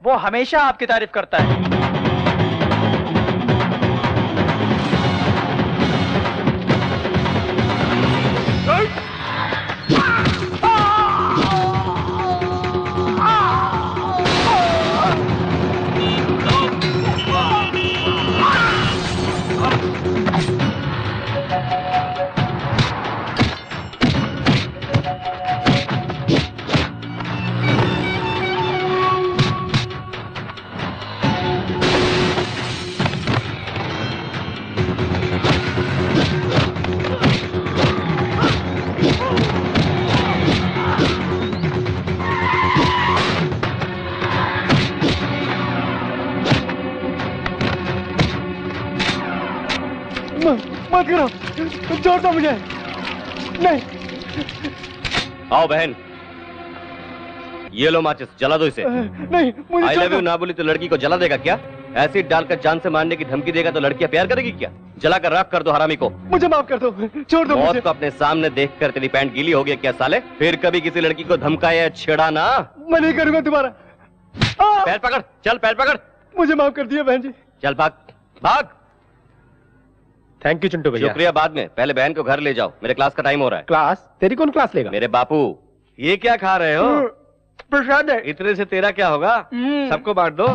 वो हमेशा आपकी तारीफ करता है। मत करो, छोड़ दो मुझे। नहीं। आओ बहन, ये लो माचिस, जला दो इसे। नहीं, मुझे आई लव यू ना बोली तो लड़की को जला देगा क्या? एसिड डालकर जान से मारने की धमकी देगा तो लड़कियां प्यार करेगी क्या? जलाकर राख कर दो हरामी को। मुझे माफ कर दो, छोड़ दो मुझे। मौत को अपने सामने देखकर तेरी पैंट गीली हो गई क्या साले? फिर कभी किसी लड़की को धमकाया या छेड़ा ना। मैं नहीं करूंगा तुम्हारा। पैर पकड़, चल पैर पकड़। मुझे माफ कर दिया बहन जी। चल भाग, भाग। थैंक यू चिंटू भैया। शुक्रिया बाद में, पहले बहन को घर ले जाओ, मेरे क्लास का टाइम हो रहा है। क्लास? तेरी कौन क्लास लेगा? मेरे बापू। ये क्या खा रहे हो? प्रसाद है। इतने से तेरा क्या होगा? सबको बांट दो।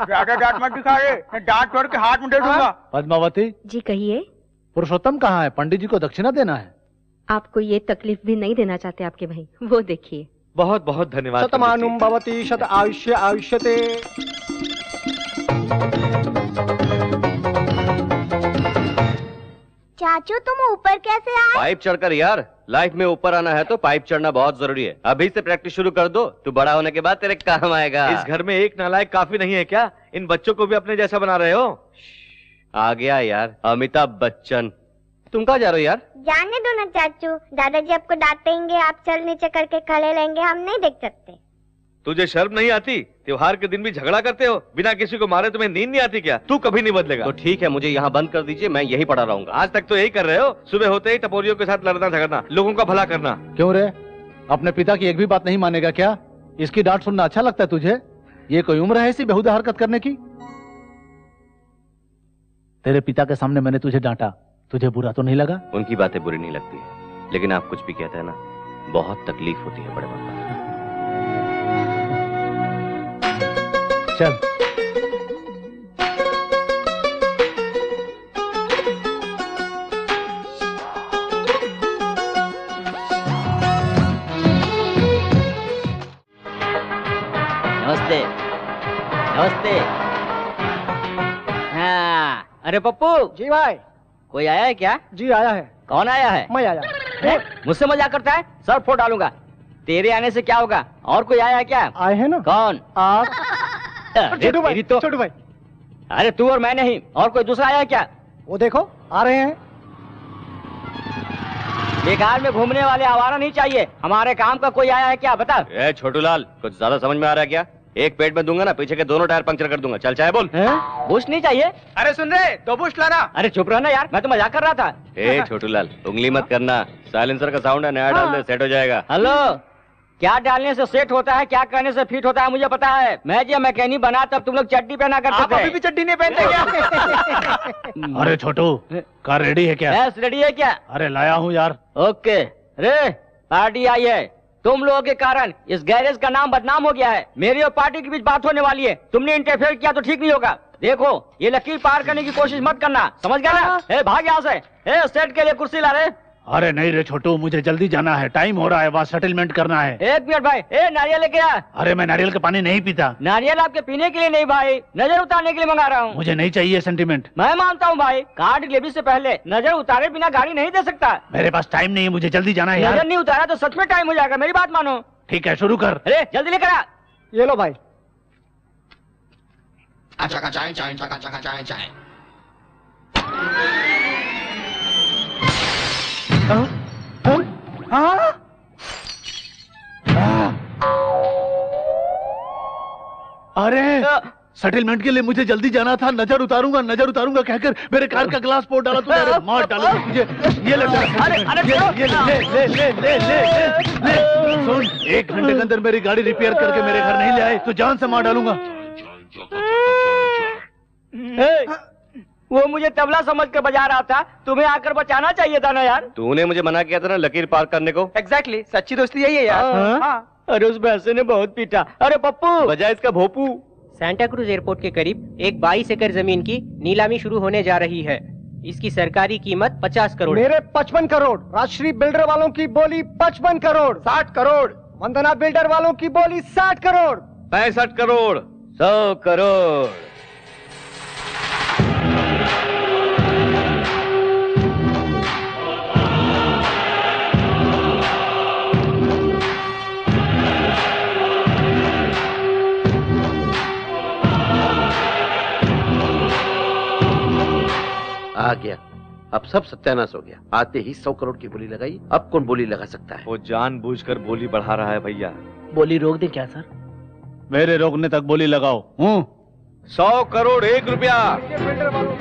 ज्यादा डांट मत दिखा रे, मैं डांट छोड़ के हाथ में दे दूंगा। पद्मावती जी कहिए। पुरुषोत्तम कहाँ है? पंडित जी को दक्षिणा देना है। आपको ये तकलीफ भी नहीं देना चाहते आपके भाई, वो देखिए। बहुत बहुत धन्यवाद। शतमानुम भवति शत आयुष्य आयुष्यते। चाचू तुम ऊपर कैसे आए? पाइप चढ़कर यार, लाइफ में ऊपर आना है तो पाइप चढ़ना बहुत जरूरी है। अभी से प्रैक्टिस शुरू कर दो, तू बड़ा होने के बाद तेरे काम आएगा। इस घर में एक नालायक काफी नहीं है क्या? इन बच्चों को भी अपने जैसा बना रहे हो? आ गया यार अमिताभ बच्चन। तुम कहाँ जा रहे हो यार? जाने दो ना चाचू, दादाजी आपको डांटेंगे, आप चल नीचे करके खड़े लेंगे, हम नहीं देख सकते। तुझे शर्म नहीं आती? त्योहार के दिन भी झगड़ा करते हो, बिना किसी को मारे तुम्हें नींद नहीं आती क्या? तू कभी नहीं बदलेगा। तो ठीक है, मुझे यहाँ बंद कर दीजिए, मैं यही पढ़ा रहूंगा। आज तक तो यही कर रहे हो, सुबह होते ही टपोरियों के साथ लड़ना झगड़ना, लोगों का भला करना। क्यों रे, अपने पिता की एक भी बात नहीं मानेगा क्या? इसकी डांट सुनना अच्छा लगता है तुझे? ये कोई उम्र है ऐसी बेहुदा हरकत करने की? तेरे पिता के सामने मैंने तुझे डांटा, तुझे बुरा तो नहीं लगा? उनकी बातें बुरी नहीं लगती है, लेकिन आप कुछ भी कहते हैं ना, बहुत तकलीफ होती है बड़े पापा। चल। नमस्ते। नमस्ते। हाँ, अरे पप्पू। जी भाई। कोई आया है क्या? जी आया है। कौन आया है? मैं आया। मुझसे मजाक करता है? सर फोड़ डालूंगा। तेरे आने से क्या होगा? और कोई आया है क्या? आए हैं ना। कौन? आप। छोटू भाई, तो छोटू भाई। अरे तू और मैं नहीं, और कोई दूसरा आया है क्या? वो देखो आ रहे हैं। बेकार में घूमने वाले आवारा नहीं चाहिए, हमारे काम का कोई आया है क्या? बता। ए छोटूलाल, कुछ ज्यादा समझ में आ रहा है क्या? एक पेट में दूंगा ना, पीछे के दोनों टायर पंक्चर कर दूंगा। चल चाहे बोल। बुश नहीं चाहिए? अरे सुन रहे, 2 बुश लाना। अरे चुप रहना यार, मैं तो मजाक कर रहा था। ए छोटूलाल, उंगली मत करना, साइलेंसर का साउंड है, नया डाल दे, सेट हो जाएगा। हेलो, क्या डालने से सेट होता है, क्या करने से फिट होता है मुझे पता है। मैं जब मैकेनिक बना तब तुम लोग चड्डी पहना करते थे। आप अभी भी चड्डी नहीं पहनते क्या? अरे छोटू, कार रेडी है क्या? यस रेडी है क्या? अरे लाया हूँ यार। ओके। रे पार्टी आई है, तुम लोगों के कारण इस गैरेज का नाम बदनाम हो गया है। मेरी और पार्टी के बीच बात होने वाली है, तुमने इंटरफेयर किया तो ठीक नहीं होगा। देखो ये लकीर पार करने की कोशिश मत करना, समझ गया ना? ए भाग यहाँ से। ए सेट के लिए कुर्सी ला रहे। अरे नहीं रे छोटू, मुझे जल्दी जाना है, टाइम हो रहा है, वहाँ सेटलमेंट करना है। 1 मिनट भाई। ए नारियल लेके आ। अरे मैं नारियल का पानी नहीं पीता। नारियल आपके पीने के लिए नहीं भाई, नजर उतारने के लिए मंगा रहा हूँ। मुझे नहीं चाहिए सेंटीमेंट। मैं मानता हूँ भाई, कार डिलीवरी से पहले नजर उतारे बिना गाड़ी नहीं दे सकता। मेरे पास टाइम नहीं है, मुझे जल्दी जाना है यार। नजर नहीं उतारा तो सच में टाइम हो जाएगा, मेरी बात मानो। ठीक है शुरू कर। अरे जल्दी लेकर आ। ये लो भाई। अरे सेटलमेंट के लिए मुझे जल्दी जाना था। नजर उतारूंगा कहकर मेरे कार का ग्लास फोड़ डाला तूने। अरे मार डालूंगा तुझे। ये ले सुन, 1 घंटे के अंदर मेरी गाड़ी रिपेयर करके मेरे घर नहीं ले आए तो जान से मार डालूंगा। वो मुझे तबला समझ कर बजा रहा था, तुम्हें आकर बचाना चाहिए था ना यार। तूने मुझे मना किया था ना लकीर पार करने को। एग्जैक्टली, सच्ची दोस्ती यही है यार। हाँ। अरे उस भैंसे ने बहुत पीटा। अरे पप्पू, बजाय इसका भोपू। सांता क्रूज एयरपोर्ट के करीब एक 22 एकड़ जमीन की नीलामी शुरू होने जा रही है। इसकी सरकारी कीमत 50 करोड़। मेरे 55 करोड़। राजश्री बिल्डर वालों की बोली 55 करोड़। 60 करोड़। वंदना बिल्डर वालों की बोली 60 करोड़। 65 करोड़। 100 करोड़। आ गया। अब सब सत्यानाश हो गया। आते ही 100 करोड़ की बोली लगाई। अब कौन बोली लगा सकता है? वो जानबूझकर बोली बढ़ा रहा है भैया। बोली रोक दे क्या सर? मेरे रोकने तक बोली लगाओ। 100 करोड़ 1 रुपया।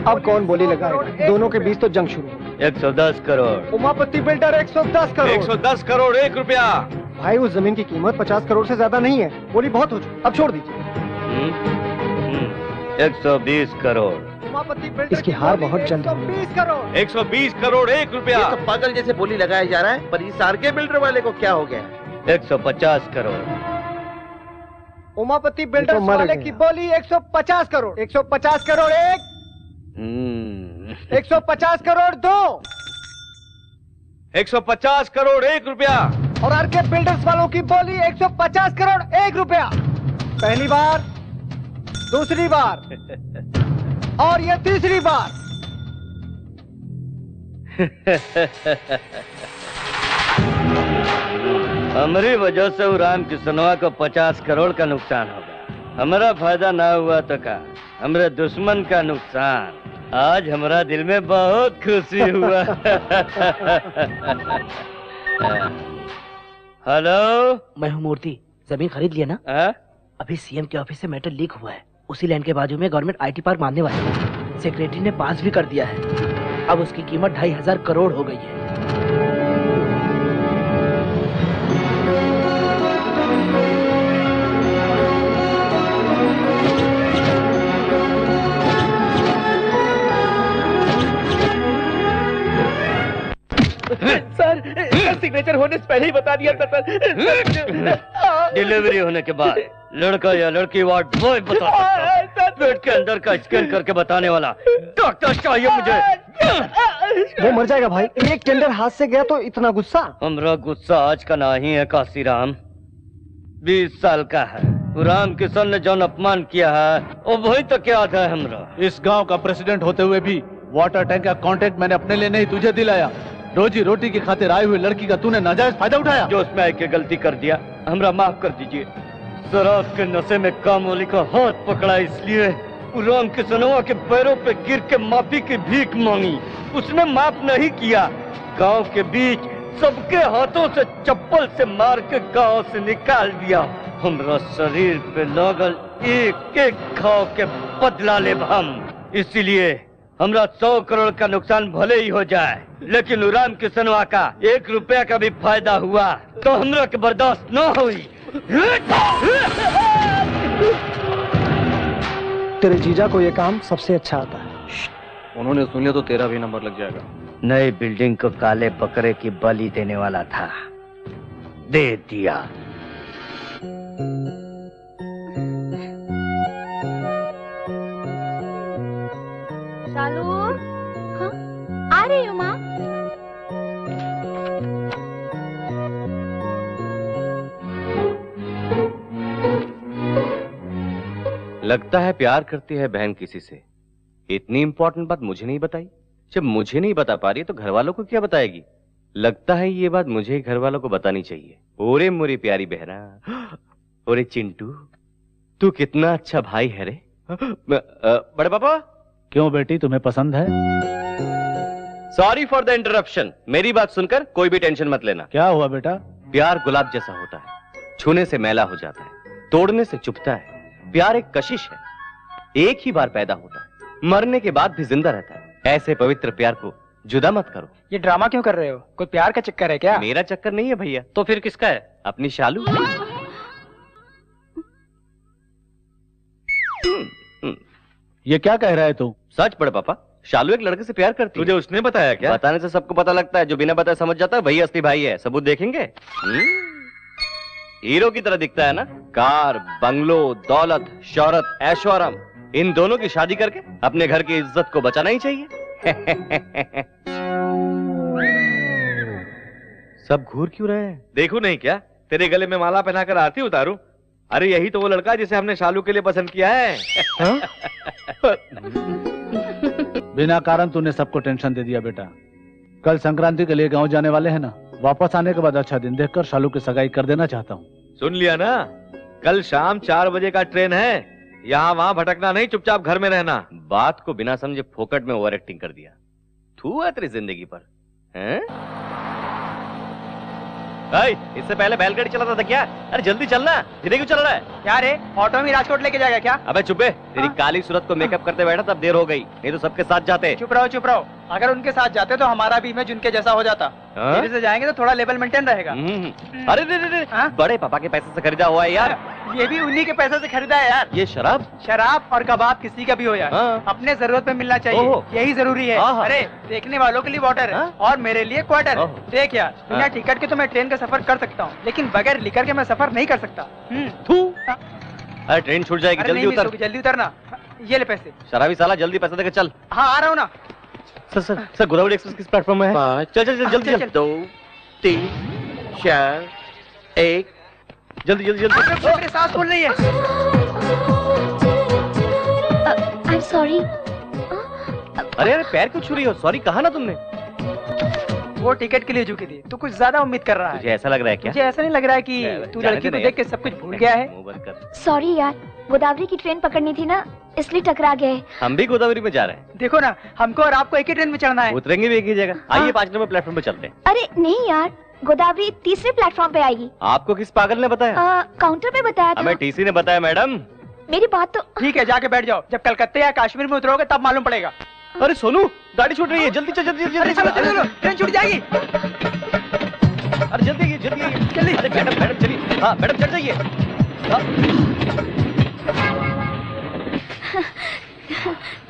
अब कौन बोली लगाएगा? दोनों के बीच तो जंग शुरू। 110 करोड़। उमापति बिल्डर 110 करोड़। 110 करोड़ 1 रुपया। भाई उस जमीन की कीमत 50 करोड़ से ज्यादा नहीं है। बोली बहुत हो चुकी, अब छोड़ दीजिए। 120 करोड़। इसकी हार बहुत जल्द है। 120 करोड़ 1 रुपया। ये तो पागल जैसे बोली लगाया जा रहा है, पर इस आर के बिल्डर वाले को क्या हो गया? 150 करोड़। उमापति बिल्डर वाले की बोली 150 करोड़। 150 करोड़ 1। 150 करोड़ 2। 150 करोड़ 1 रुपया। और आर के बिल्डर्स वालों की बोली 150 करोड़ 1 रुपया। पहली बार, दूसरी बार और ये तीसरी बार। हमारी वजह से राम किसनवा को 50 करोड़ का नुकसान होगा। हमारा फायदा ना हुआ तो क्या, हमारे दुश्मन का नुकसान। आज हमारा दिल में बहुत खुशी हुआ। हेलो, मैं हूँ मूर्ति। जमीन खरीद लिया ना? अभी सीएम के ऑफिस से मैटर लीक हुआ है। उसी लैंड के बाजू में गवर्नमेंट आईटी पार्क बांधने वाली है। सेक्रेटरी ने पास भी कर दिया है। अब उसकी कीमत 2500 करोड़ हो गई है। सर, सिग्नेचर होने से पहले ही बता दिया था सर। डिलीवरी होने के बाद लड़का या लड़की वार्ड बॉय बता सकता है। पेट के अंदर का स्कैन करके बताने वाला डॉक्टर चाहिए मुझे। वो मर जाएगा भाई। एक टेंडर हाथ से गया तो इतना गुस्सा? हमरा गुस्सा आज का नहीं है काशीराम, 20 साल का है। राम किशन ने जौन अपमान किया है वो वही तक याद है हमरा। इस गांव का प्रेसिडेंट होते हुए भी वाटर टैंक का कॉन्ट्रैक्ट मैंने अपने लिए नहीं तुझे दिलाया। रोजी रोटी की खातिर आई हुई लड़की का तूने नाजायज फायदा उठाया। जो उसमें आके गलती कर दिया, हमरा माफ कर दीजिए। शराब के नशे में कामोली का हाथ पकड़ा इसलिए राम किशनवा के पैरों पे गिर के माफी की भीख मांगी। उसने माफ नहीं किया। गांव के बीच सबके हाथों से चप्पल से मार के गांव से निकाल दिया। हमरा शरीर पे लगल एक एक घाव के बदला ले हम। इसीलिए हमरा 100 करोड़ का नुकसान भले ही हो जाए, लेकिन राम किशनवा का 1 रुपया का भी फायदा हुआ तो हमरा के बर्दाश्त न हुई। तेरे जीजा को ये काम सबसे अच्छा आता है। उन्होंने सुन लिया तो तेरा भी नंबर लग जाएगा। नई बिल्डिंग को काले बकरे की बलि देने वाला था, दे दिया। शालू, हाँ? आ रही हूँ माँ। लगता है प्यार करती है बहन किसी से। इतनी इंपॉर्टेंट बात मुझे नहीं बताई। जब मुझे नहीं बता पा रही तो घर वालों को क्या बताएगी। लगता है ये बात मुझे ही घर वालों को बतानी चाहिए। ओरे मोरी प्यारी बहना, ओरे चिंटू, तू कितना अच्छा भाई है रे। बड़े पापा। क्यों बेटी, तुम्हें पसंद है? Sorry for the interruption. मेरी बात सुनकर कोई भी टेंशन मत लेना। क्या हुआ बेटा? प्यार गुलाब जैसा होता है, छूने से मैला हो जाता है, तोड़ने से चुभता है। प्यार एक कशिश है, एक ही बार पैदा होता है, मरने के बाद भी जिंदा रहता है। ऐसे पवित्र प्यार को जुदा मत करो। ये ड्रामा क्यों कर रहे हो? कोई प्यार का चक्कर है क्या? मेरा चक्कर नहीं है भैया। तो फिर किसका है? अपनी शालू। ये क्या कह रहा है तू? सच पड़े पापा, शालू एक लड़के से प्यार करती है। तुझे उसने बताया क्या? बताने से सबको पता लगता है, जो बिना बताए समझ जाता है वही असली भाई है। सबूत देखेंगे? हीरो की तरह दिखता है ना? कार, बंगलो, दौलत, शोहरत, ऐशोआराम, इन दोनों की शादी करके अपने घर की इज्जत को बचाना ही चाहिए। सब घूर क्यों रहे हैं? देखूं नहीं क्या? तेरे गले में माला पहनाकर आरती उतारूं? अरे यही तो वो लड़का जिसे हमने शालू के लिए पसंद किया है। बिना कारण तूने सबको टेंशन दे दिया बेटा। कल संक्रांति के लिए गांव जाने वाले हैं ना, वापस आने के बाद अच्छा दिन देखकर शालू की सगाई कर देना चाहता हूँ। सुन लिया ना? कल शाम 4 बजे का ट्रेन है। यहाँ वहाँ भटकना नहीं, चुपचाप घर में रहना। बात को बिना समझे फोकट में ओवर एक्टिंग कर दिया। थू है तेरी जिंदगी पर, हैं? इससे पहले बैलगाड़ी चलाता था क्या? अरे जल्दी चलना, धीरे क्यों चल रहा है? क्या रे, ऑटो में राजकोट लेके जाएगा क्या? अबे चुप है, तेरी काली सूरत को मेकअप करते बैठा तब देर हो गई, नहीं तो सबके साथ जाते। चुप रहो चुप रहो। अगर उनके साथ जाते तो हमारा भी इमेज उनके जैसा हो जाता। मेरे से जाएंगे तो थोड़ा लेवल मेंटेन रहेगा। अरे रे, बड़े पापा के पैसे से खरीदा हुआ है यार। ये भी उन्हीं के पैसे से खरीदा है यार। ये शराब और कबाब किसी का भी हो यार, अपने जरूरत पे मिलना चाहिए, यही जरूरी है। अरे देखने वालों के लिए वाटर और मेरे लिए क्वार्टर। देख यार, बिना टिकट के तो मैं ट्रेन का सफर कर सकता हूँ, लेकिन बगैर लिकर के मैं सफर नहीं कर सकता। अरे ट्रेन छूट जाएगी, जल्दी उतर। जल्दी उतरना, ये ले पैसे। शराबी साला, जल्दी पैसे देकर चल। हाँ आ रहा हूँ ना। सर गोदावरी एक्सप्रेस किस प्लेटफॉर्म में है? 5 चल जल्दी 2 3 4 1 जल्दी। मेरी सांस फूल रही है। I am sorry. अरे पैर क्यों छू रही हो? सॉरी कहा ना तुमने। वो टिकट के लिए झुकी थी, तू कुछ ज्यादा उम्मीद कर रहा है। मुझे ऐसा लग रहा है क्या? मुझे ऐसा नहीं लग रहा है कि तू लड़की को देख के सब कुछ भूल गया है। सॉरी यार, गोदावरी की ट्रेन पकड़नी थी ना, इसलिए टकरा गए। हम भी गोदावरी में जा रहे हैं। देखो ना, हमको और आपको एक ही ट्रेन में चढ़ना है। उतरेंगे भी एक ही जगह। आइए 5 नंबर प्लेटफॉर्म पे चलते हैं। अरे नहीं यार, गोदावरी तीसरे प्लेटफॉर्म पे आएगी। आपको किस पागल ने बताया? काउंटर पे बताया था। हमें टीसी ने बताया मैडम। मेरी बात तो ठीक है, जाके बैठ जाओ। जब कलकत्ते या कश्मीर में उतरोगे तब मालूम पड़ेगा। अरे सोनू, गाड़ी छूट रही है, जल्दी चल। अरे चलो, ट्रेन छूट जाएगी। अरे जल्दी। अरे मैडम चलिए। हाँ मैडम चढ़ जाइए।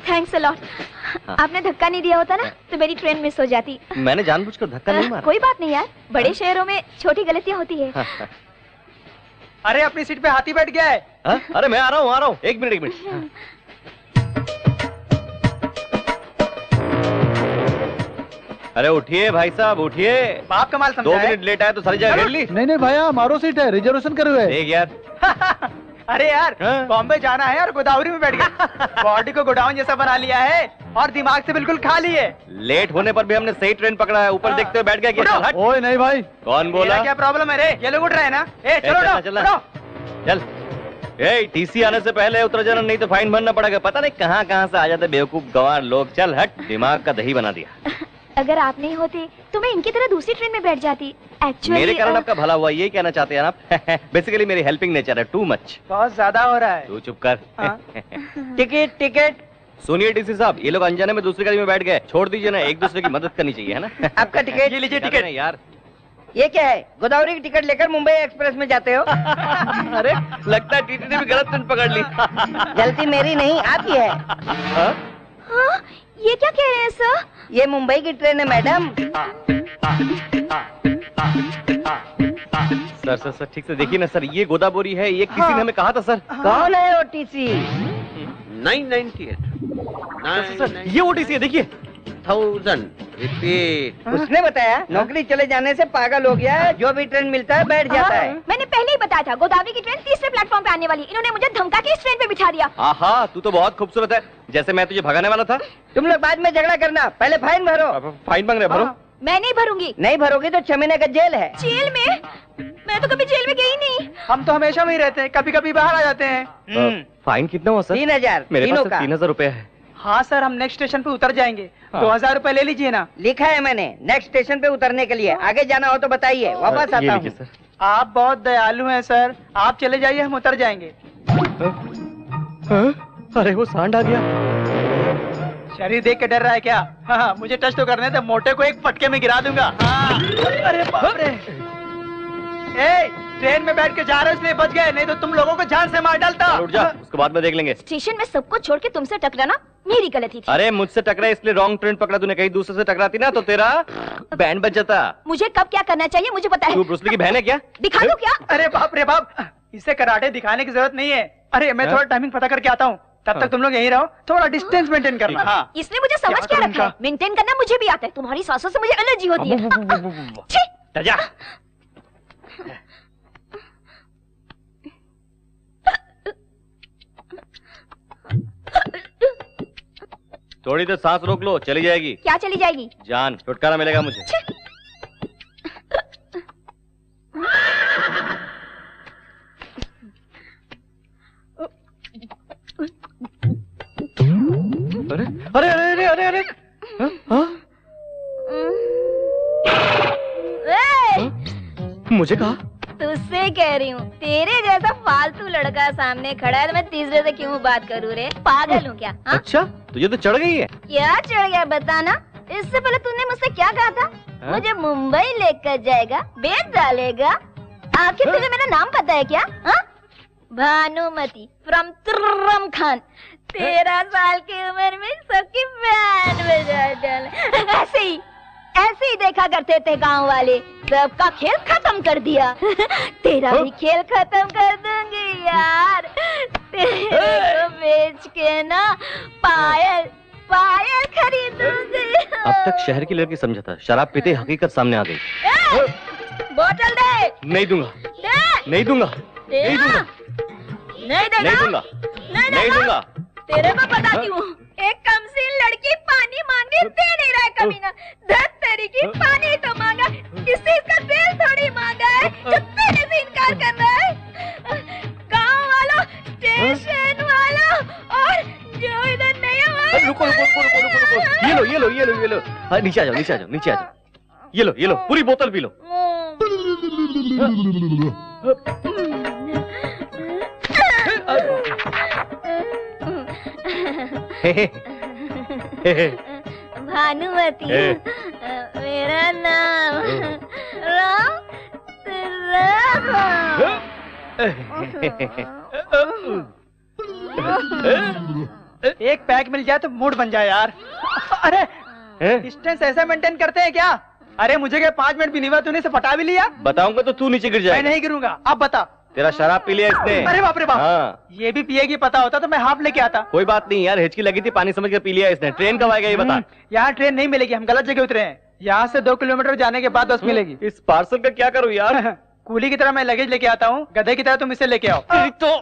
Thanks a lot. आपने धक्का नहीं दिया होता ना तो मेरी ट्रेन मिस हो जाती। मैंने जानबूझकर धक्का नहीं मारा। कोई बात नहीं यार, बड़े शहरों में छोटी गलतियाँ होती है। अरे अपनी सीट पे हाथी बैठ गया है। अरे मैं आ रहा हूँ। एक मिनट। अरे उठिए भाई साहब, उठिए। बाप कमाल समझा 2 मिनट लेट आया तो सारी जगह घेर ली। नहीं भैया, हमारो सीट है, रिजर्वेशन करे हुए। देख यार। अरे यार, बॉम्बे जाना है और गोदावरी में बैठ गए। बॉडी को गोडाउन जैसा बना लिया है और दिमाग से बिल्कुल खाली है। लेट होने पर भी हमने सही ट्रेन पकड़ा है। ऊपर देखते हुए बैठ गया। ओए नहीं भाई। कौन बोला? क्या प्रॉब्लम है रे? ये लोग उठ रहे हैं ना। चल। टीसी आने से पहले उतर जाना, नहीं तो फाइन भरना पड़ेगा। पता नहीं कहाँ से आ जाते बेवकूफ गंवार लोग। चल हट, दिमाग का दही बना दिया। अगर आप नहीं होते तो मैं इनकी तरह दूसरी ट्रेन में बैठ जाती। एक्चुअली मेरे कारण आपका भला हुआ, यही कहना चाहते हैं आप? बेसिकली मेरी हेल्पिंग नेचर है, टू मच। बहुत ज्यादा हो रहा है। तू चुप कर। टिकट। सुनिए टीसी साहब, ये लोग अनजाने में दूसरी गाड़ी में बैठ गए। छोड़ दीजिए ना, एक दूसरे की मदद करनी चाहिए, है ना? आपका टिकट। ये लीजिए टिकट। यार ये क्या है? गोदावरी की टिकट लेकर मुंबई एक्सप्रेस में जाते हो? अरे लगता है टीटी ने भी गलत ट्रेन पकड़ ली। गलती मेरी नहीं, आपकी है। हाँ, ये क्या कह रहे हैं सर? ये मुंबई की ट्रेन है मैडम। सर ठीक से देखिए ना सर, ये गोदावरी है। ये किसी ने हमें कहा था सर। कौन है ओटीसी? 998 सर ये ओटीसी है, देखिए। 1000 रिपीट। उसने बताया नौकरी चले जाने से पागल हो गया है, जो भी ट्रेन मिलता है बैठ जाता है। मैंने पहले ही बताया था गोदावरी की ट्रेन तीसरे प्लेटफॉर्म पे आने वाली। इन्होंने मुझे धमका के इस ट्रेन पे बिठा दिया। आहा, तू तो बहुत खूबसूरत है, जैसे मैं तुझे भगाने वाला था। तुम लोग बाद में झगड़ा करना, पहले फाइन भरो। फाइन मांग रहे, भरो। मैं नहीं भरूंगी। नहीं भरोगी तो 6 महीने का जेल है। जेल में? मैं तो कभी जेल में गई नहीं। हम तो हमेशा वहीं रहते हैं, कभी कभी बाहर आ जाते हैं। फाइन कितना हुआ सर? 3000। मेरे पास 3000 रुपए है। हाँ सर, हम नेक्स्ट स्टेशन पे उतर जाएंगे। 2000 रुपए ले लीजिए ना। लिखा है मैंने, नेक्स्ट स्टेशन पे उतरने के लिए। आगे जाना हो तो बताइए, वापस आता हूँ। आप बहुत दयालु हैं सर, आप चले जाइए, हम उतर जाएंगे। अरे वो सांड आ गया। शरीर देख के डर रहा है क्या? हाँ, मुझे टच तो करने दे, मोटे को एक फटके में गिरा दूंगा। हाँ। अरे बाप रे। ट्रेन में बैठ के जा रहे इसलिए बच गए, नहीं तो तुम लोगों को जान से मार डालता। उठ जा, उसके बाद में देख लेंगे। स्टेशन में सबको छोड़ के तुमसे टकराना मेरी गलती थी। अरे मुझसे टकरा इसलिए रॉन्ग ट्रेन पकड़ा तूने, कहीं दूसरे से टकराती ना तो तेरा बैंड बज जाता। मुझे कब क्या करना चाहिए मुझे पता है। तू ब्रूस ली की बहन है क्या? दिखा दो क्या? अरे बाप रे बाप, इसे कराटे दिखाने की जरूरत नहीं है। अरे मैं थोड़ा टाइमिंग पता करके आता हूँ, तब तक तुम लोग यहीं रहो, थोड़ा डिस्टेंस मेंटेन करना। हाँ। इसने मुझे समझ क्या रखा है? मेंटेन करना मुझे भी आता है, तुम्हारी सासों से मुझे एलर्जी होती है। जा। थोड़ी देर सांस रोक लो, चली जाएगी। क्या चली जाएगी? जान, छुटकारा मिलेगा मुझे। अरे अरे अरे अरे अरे मुझे कहा? तुझसे कह रही हूँ, तेरे जैसा फालतू लड़का सामने खड़ा है तो मैं तीसरे से क्यों बात करूँ रे? पागल हूँ क्या? हा? अच्छा, तुझे तो चढ़ गई है। क्या चढ़ गया बताना? इससे पहले तूने मुझसे क्या कहा था? मुझे मुंबई लेकर जाएगा, बेच डालेगा। आखिर तुझे मेरा नाम पता है क्या? हा? भानुमति फ्रॉम तुर्रम खान। 13 साल की उम्र में सबकी बैंड बजा डाले। ऐसे ही देखा करते थे गांव वाले, सबका खेल खत्म कर दिया। तेरा भी खेल खत्म कर दूंगी यार। तेरे को बेच के ना पायल खरीदूंगी। अब तक शहर की लड़की समझा था, शराब पीते हकीकत सामने आ गई। बोतल दे। नहीं दूंगा। नहीं दूंगा। नहीं दूंगा। नहीं देगा। नहीं दूंगा। नहीं दूंगा। तेरे को बताती हूँ, एक कमसीन लड़की पानी मांगी दे नहीं रहा है कमीना। धत तेरी की पानी तो मांगा, किसी का दिल थोड़ी मांगा है जो तेरे से इनकार कर रहा है। गांव वालों, स्टेशन वालों और जो इधर नहीं है। रुको रुको रुको रुको रुको रुको, ये लो ये लो ये लो ये लो। हाँ, नीचे आ जाओ नीचे आ जाओ नीचे आ जाओ। ये लो पूरी बोतल पी लो। भानुमति मेरा नाम राम। एक पैक मिल जाए तो मूड बन जाए यार। अरे डिस्टेंस ऐसा मेंटेन करते हैं क्या? अरे मुझे क्या 5 मिनट भी नहीं हुआ, तूने इसे पटा भी लिया? बताऊंगा तो तू नीचे गिर जाएगा। मैं नहीं गिरूंगा, अब बता। तेरा शराब पी लिया इसने। अरे बाप रे बाप। हाँ। ये भी पिएगी, पता होता तो मैं हाफ लेके आता। कोई बात नहीं यार, हिचकी लगी थी, पानी समझ के पी लिया इसने। ट्रेन कब आएगा ये बता। यहाँ ट्रेन नहीं मिलेगी, हम गलत जगह उतरे हैं। यहाँ से 2 किलोमीटर जाने के बाद बस मिलेगी। इस पार्सल का क्या करूँ यार? कूली की तरह मैं लगेज लेके आता हूँ, गधे की तरह तुम इसे लेके आओ। तो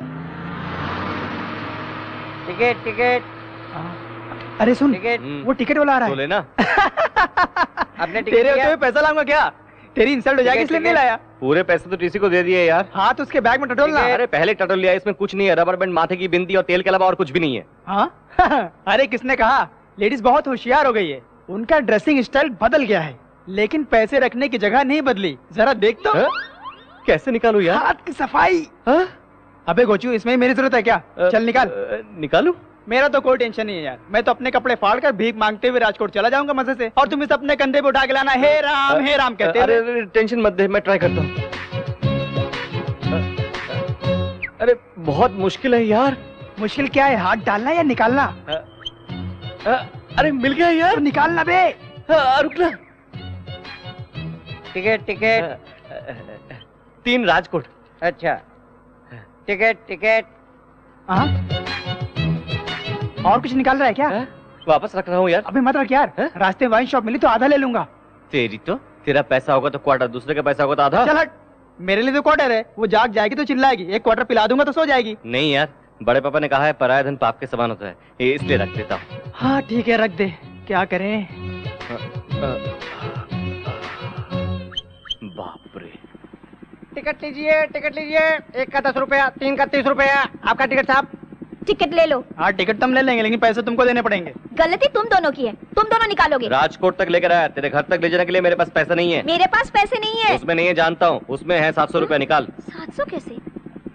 टिकट। अरे सुन, वो टिकट वाला आ रहा है। तो लेना। अपने तेरे होते हुए पैसा लाऊंगा क्या? तेरी इंसल्ट हो जाएगी इसलिए नहीं लाया। पूरे पैसे तो टीसी को दे दिए यार। हाँ तो उसके बैग में टटोलना। अरे पहले टटोल लिया, इसमें कुछ नहीं है, रबर बैंड, माथे की बिंदी और तेल के अलावा और कुछ भी नहीं है। हाँ? अरे किसने कहा? लेडीज बहुत होशियार हो गई है, उनका ड्रेसिंग स्टाइल बदल गया है, लेकिन पैसे रखने की जगह नहीं बदली। जरा देख तो। कैसे निकालू यार? हाथ की सफाई। अबे गोचू, इसमें मेरी जरूरत है क्या? चल निकाल। निकालू? मेरा तो कोई टेंशन नहीं है यार, मैं तो अपने कपड़े फाड़ कर भीख मांगते हुए राजकोट चला जाऊंगा मजे से, और तुम इसे अपने कंधे पे उठा के लाना हे राम कहते। अरे टेंशन मत दे, मैं ट्राई करता हूँ। अरे बहुत मुश्किल है यार। मुश्किल क्या है, हाथ डालना या निकालना? अरे मिल गया यार। तो निकालना बे। रुकना। टिकट। 3 राजकोट। अच्छा, टिकट। और कुछ निकाल रहा है क्या? वापस रख रहा हूँ यार। अबे मत रख यार, रास्ते वाइन शॉप मिली तो आधा ले लूंगा। तेरी तो, तेरा पैसा होगा तो क्वार्टर, दूसरे का पैसा होगा तो आधा। चल हट, मेरे लिए तो क्वार्टर है, वो जाग जाएगी तो चिल्लाएगी, 1 क्वार्टर पिला दूंगा तो सो जाएगी। नहीं यार, बड़े पापा ने कहा है पराया धन पाप के समान होता है, ये इसलिए रख देता हूँ। हाँ ठीक है, रख दे, क्या करें। बाप रे। टिकट लीजिए। 1 का 10 रुपया, 3 का 30 रुपया। आपका टिकट साहब। टिकट ले लो। हाँ टिकट तुम ले लेंगे, लेकिन पैसे तुमको देने पड़ेंगे। गलती तुम दोनों की है, तुम दोनों निकालोगे। राजकोट तक लेकर आया, तेरे घर तक ले जाने के लिए मेरे पास पैसा नहीं है। मेरे पास पैसे नहीं है। उसमें नहीं है जानता हूँ, उसमें है 700 रुपया, निकाल। 700 कैसे?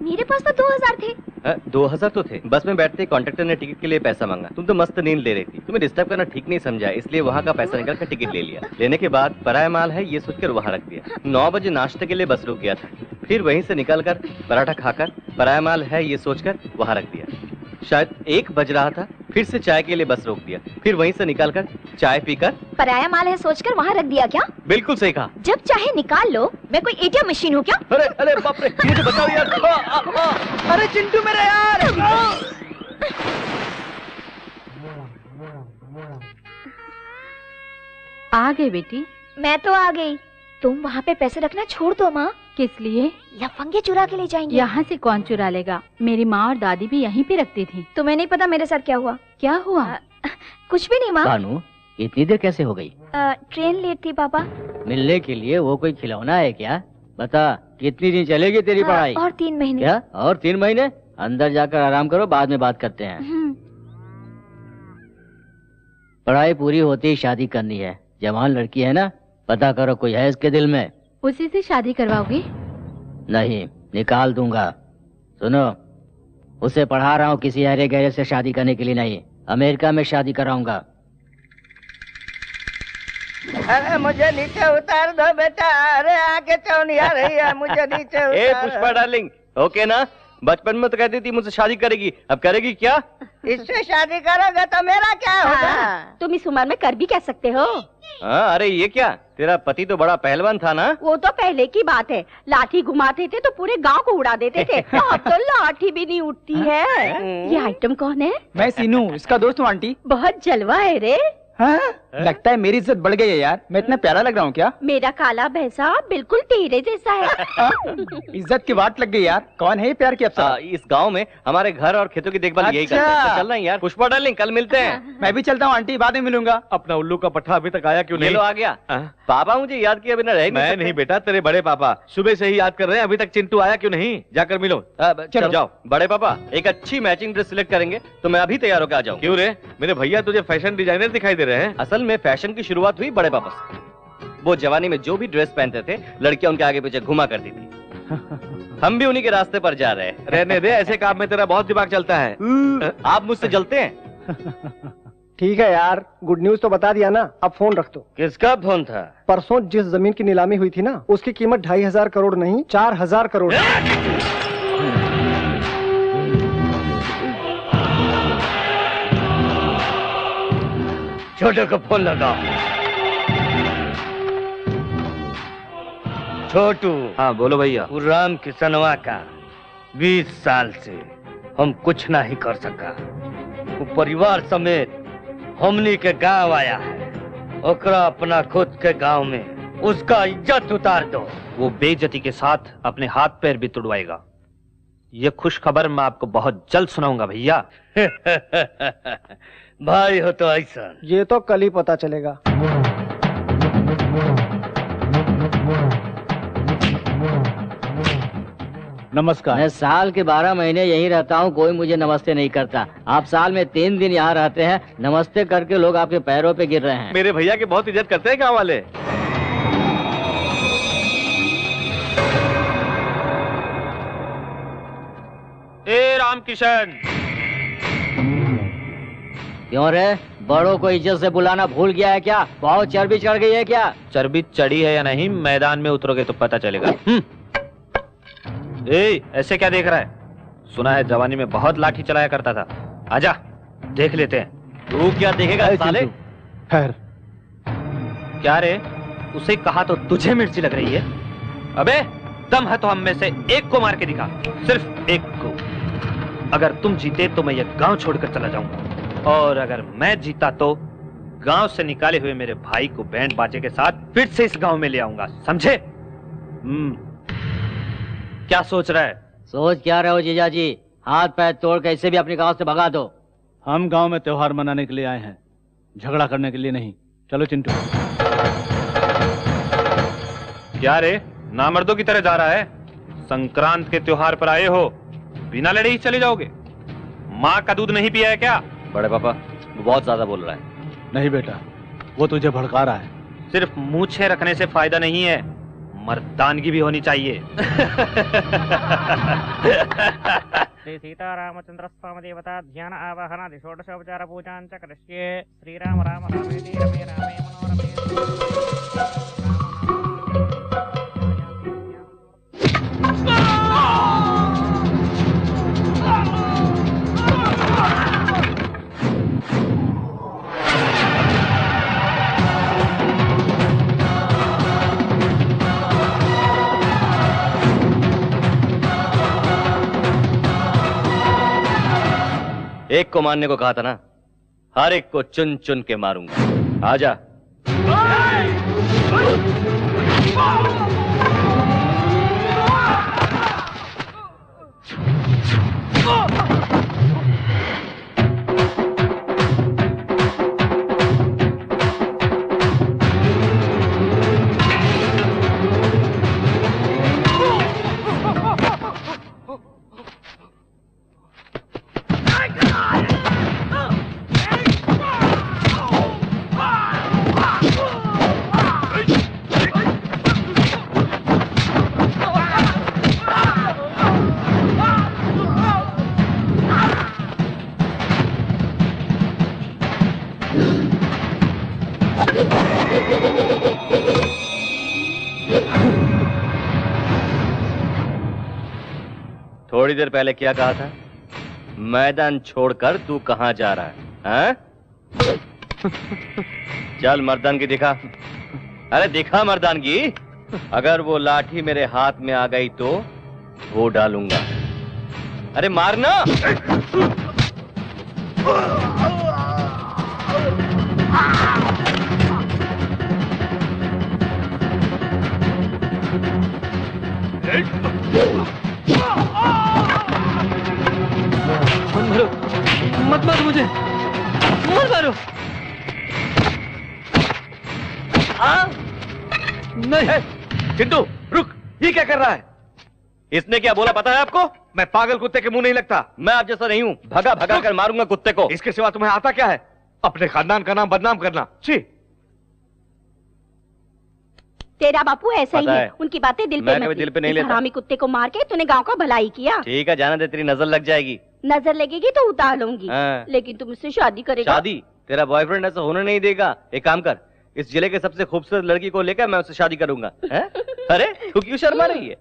मेरे पास तो 2000 थे। 2000 तो थे। बस में बैठते कंडक्टर ने टिकट के लिए पैसा मांगा। तुम तो मस्त नींद ले रही थी, तुम्हें डिस्टर्ब करना ठीक नहीं समझा, इसलिए वहाँ का पैसा निकाल कर टिकट ले लिया। लेने के बाद पराया माल है ये सोचकर वहाँ रख दिया। 9 बजे नाश्ते के लिए बस रुक गया था, फिर वहीं से निकलकर पराठा खाकर पराया माल है ये सोचकर वहाँ रख दिया। शायद 1 बज रहा था, फिर से चाय के लिए बस रोक दिया, फिर वहीं से निकालकर चाय पीकर पराया माल है सोचकर वहाँ रख दिया क्या? बिल्कुल सही कहा। जब चाहे निकाल लो, मैं कोई एटीएम मशीन हूँ क्या? अरे अरे बाप रे, मुझे बताओ यार। अरे चिंटू मेरा यार। आ गए बेटी? मैं तो आ गई। तुम वहाँ पे पैसे रखना छोड़ दो माँ। किस लिए? लफंगे चुरा के ले जाएंगे। यहाँ से कौन चुरा लेगा? मेरी माँ और दादी भी यहीं पे रखती थी। तुम्हें नहीं पता मेरे साथ क्या हुआ? क्या हुआ? कुछ भी नहीं माँ। भानु, इतनी देर कैसे हो गई? ट्रेन लेट थी पापा। मिलने के लिए वो कोई खिलौना है क्या? बता, कितनी दिन चलेगी तेरी पढ़ाई? और 3 महीने। क्या? और 3 महीने? अंदर जाकर आराम करो, बाद में बात करते हैं। पढ़ाई पूरी होती ही शादी करनी है। जवान लड़की है ना, पता करो कोई है इसके दिल में। उसी से शादी करवाओगी? नहीं, निकाल दूंगा। सुनो, उसे पढ़ा रहा हूँ किसी हरे गहरे से शादी करने के लिए नहीं, अमेरिका में शादी कराऊंगा। अरे मुझे नीचे उतार दो बेटा, अरे आगे चौनी आ रही है, मुझे नीचे उतार। ए पुष्पा डार्लिंग, ओके ना? बचपन में तो कहती थी मुझसे शादी करेगी, अब करेगी क्या? इससे शादी करोगे तो मेरा क्या होगा? तुम इस उम्र में कर भी कह सकते हो। हाँ, अरे ये क्या, तेरा पति तो बड़ा पहलवान था ना? वो तो पहले की बात है, लाठी घुमाते थे तो पूरे गांव को उड़ा देते थे। अब तो लाठी भी नहीं उठती है। ये आइटम कौन है? मैं सीनू, इसका दोस्त हूँ आंटी। बहुत जलवा है रे। हाँ? लगता है मेरी इज्जत बढ़ गई है यार, मैं इतना प्यारा लग रहा हूँ क्या? मेरा काला भैंसा बिल्कुल तेरे जैसा है। इज्जत की बात लग गई यार। कौन है ये प्यार की अप्सरा? इस गांव में हमारे घर और खेतों की देखभाल यही करते हैं। चल रहे हैं यार। पुष्पा डार्लिंग, कल मिलते हैं। मैं भी चलता हूँ आंटी, बाद में मिलूंगा। अपना उल्लू का पट्टा अभी तक आया क्यों नहीं? ये लो आ गया। पापा मुझे याद किया बिना रह मैं नहीं बेटा, तेरे बड़े पापा सुबह से ही याद कर रहे हैं, अभी तक चिंटू आया क्यों नहीं? जाकर मिलो। चलो जाओ। बड़े पापा, एक अच्छी मैचिंग ड्रेस सिलेक्ट करेंगे तो मैं अभी तैयार होकर आ जाऊँ। क्यों रे, मेरे भैया तुझे फैशन डिजाइनर दिखाई दे रहे हैं? असल में फैशन की शुरुआत हुई बड़े पापा से। वो जवानी में जो भी ड्रेस पहनते थे, लड़कियां उनके आगे पीछे घुमा करती थी। हम भी उन्हीं के रास्ते पर जा रहे हैं। रहने दे, ऐसे काम में तेरा बहुत दिमाग चलता है। आप मुझसे जलते हैं? ठीक है यार, गुड न्यूज तो बता दिया ना, अब फोन रख दो। किसका फोन था? परसों जिस जमीन की नीलामी हुई थी ना, उसकी कीमत 2500 करोड़ नहीं 4000 करोड़। छोटे को फोन लगा। छोटू। हाँ बोलो भैया। राम किसनवा का 20 साल से हम कुछ नहीं कर सका। वो परिवार समेत हमनी के गांव आया है, ओकरा अपना खुद के गांव में उसका इज्जत उतार दो। वो बेइज्जती के साथ अपने हाथ पैर भी तुड़वाएगा। ये खुश खबर मैं आपको बहुत जल्द सुनाऊंगा भैया। भाई हो तो ऐसा। ये तो कल ही पता चलेगा। नमस्कार। मैं साल के 12 महीने यहीं रहता हूँ, कोई मुझे नमस्ते नहीं करता। आप साल में 3 दिन यहाँ रहते हैं, नमस्ते करके लोग आपके पैरों पे गिर रहे हैं। मेरे भैया की बहुत इज्जत करते हैं गाँव वाले। ए रामकिशन। क्यों रे, बड़ों को इज्जत से बुलाना भूल गया है क्या? बहुत चर्बी चढ़ गई है क्या? चर्बी चढ़ी है या नहीं, मैदान में उतरोगे तो पता चलेगा। ए, ऐसे क्या देख रहा है? सुना है जवानी में बहुत लाठी चलाया करता था। आजा देख लेते हैं। तू क्या देखेगा साले? खैर क्या रे, उसे कहा तो तुझे मिर्ची लग रही है? अबे दम है तो हम में से एक को मार के दिखा, सिर्फ एक को। अगर तुम जीते तो मैं ये गांव छोड़कर चला जाऊंगा, और अगर मैं जीता तो गांव से निकाले हुए मेरे भाई को बैंड बाजे के साथ फिर से इस गांव में ले आऊंगा, समझे? क्या सोच रहा है? सोच क्या रहे हो जीजा जी? हाथ पैर तोड़ के इसे भी अपने गांव से भगा दो। हम गांव में त्योहार मनाने के लिए आए हैं, झगड़ा करने के लिए नहीं। चलो चिंटू। क्या रे, नामर्दों की तरह जा रहा है? संक्रांत के त्योहार पर आए हो, बिना लड़े ही चले जाओगे? माँ का दूध नहीं पिया है क्या? बड़े पापा, वो बहुत ज्यादा बोल रहा है। नहीं बेटा, वो तुझे भड़का रहा है। सिर्फ मूछें रखने से फायदा नहीं है, मर्दानगी भी होनी चाहिए। श्री सीतारामचंद्र स्वामी देवता ध्यान आवाहनादि षोडशोपचार पूजां च करिष्ये। श्रीराम राम रामेति रमे रामे मनोरमे। एक को मारने को कहा था ना, हर एक को चुन चुन के मारूंगा। आजा। थोड़ी देर पहले क्या कहा था? मैदान छोड़कर तू कहां जा रहा है? हाँ? चल मर्दानगी दिखा। अरे दिखा मर्दानगी। अगर वो लाठी मेरे हाथ में आ गई तो वो डालूंगा। अरे मारना। मत मारो मुझे, मत मारो। नहीं चिंटू रुक, ये क्या कर रहा है? इसने क्या बोला पता है आपको? मैं पागल कुत्ते के मुंह नहीं लगता। मैं आप जैसा नहीं हूं, भगा भगा कर मारूंगा कुत्ते को। इसके सिवा तुम्हें आता क्या है? अपने खानदान का नाम बदनाम करना। छी। तेरा बापू ऐसा ही है, उनकी बातें दिल पे मैं कभी दिल पे नहीं लेता। हरामी कुत्ते को मार के तूने गांव का भलाई किया। ठीक है जाना दे, तेरी नजर लग जाएगी। नजर लगेगी तो उतार लूंगी। हाँ। लेकिन तुम मुझसे शादी करेगा? शादी? तेरा बॉयफ्रेंड ऐसा होने नहीं देगा। एक काम कर, इस जिले के सबसे खूबसूरत लड़की को लेकर मैं उससे शादी करूंगा। अरे तू क्यों शर्मा रही है?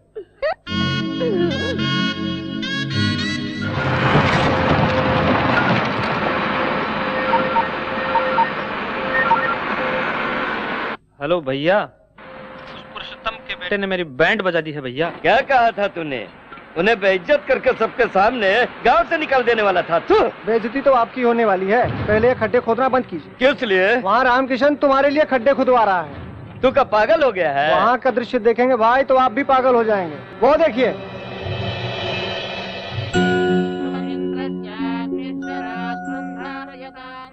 हेलो भैया, उस पुरुषोत्तम के बेटे ने मेरी बैंड बजा दी है भैया। क्या कहा था तूने? उन्हें बेइज्जत करके सबके सामने गांव से निकाल देने वाला था तू। बेइज्जती तो आपकी होने वाली है। पहले खड्डे खोदना बंद कीजिए। किस लिए? वहाँ रामकिशन तुम्हारे लिए खड्डे खुदवा रहा है। तू क्या पागल हो गया है? वहाँ का दृश्य देखेंगे भाई तो आप भी पागल हो जाएंगे। वो देखिए।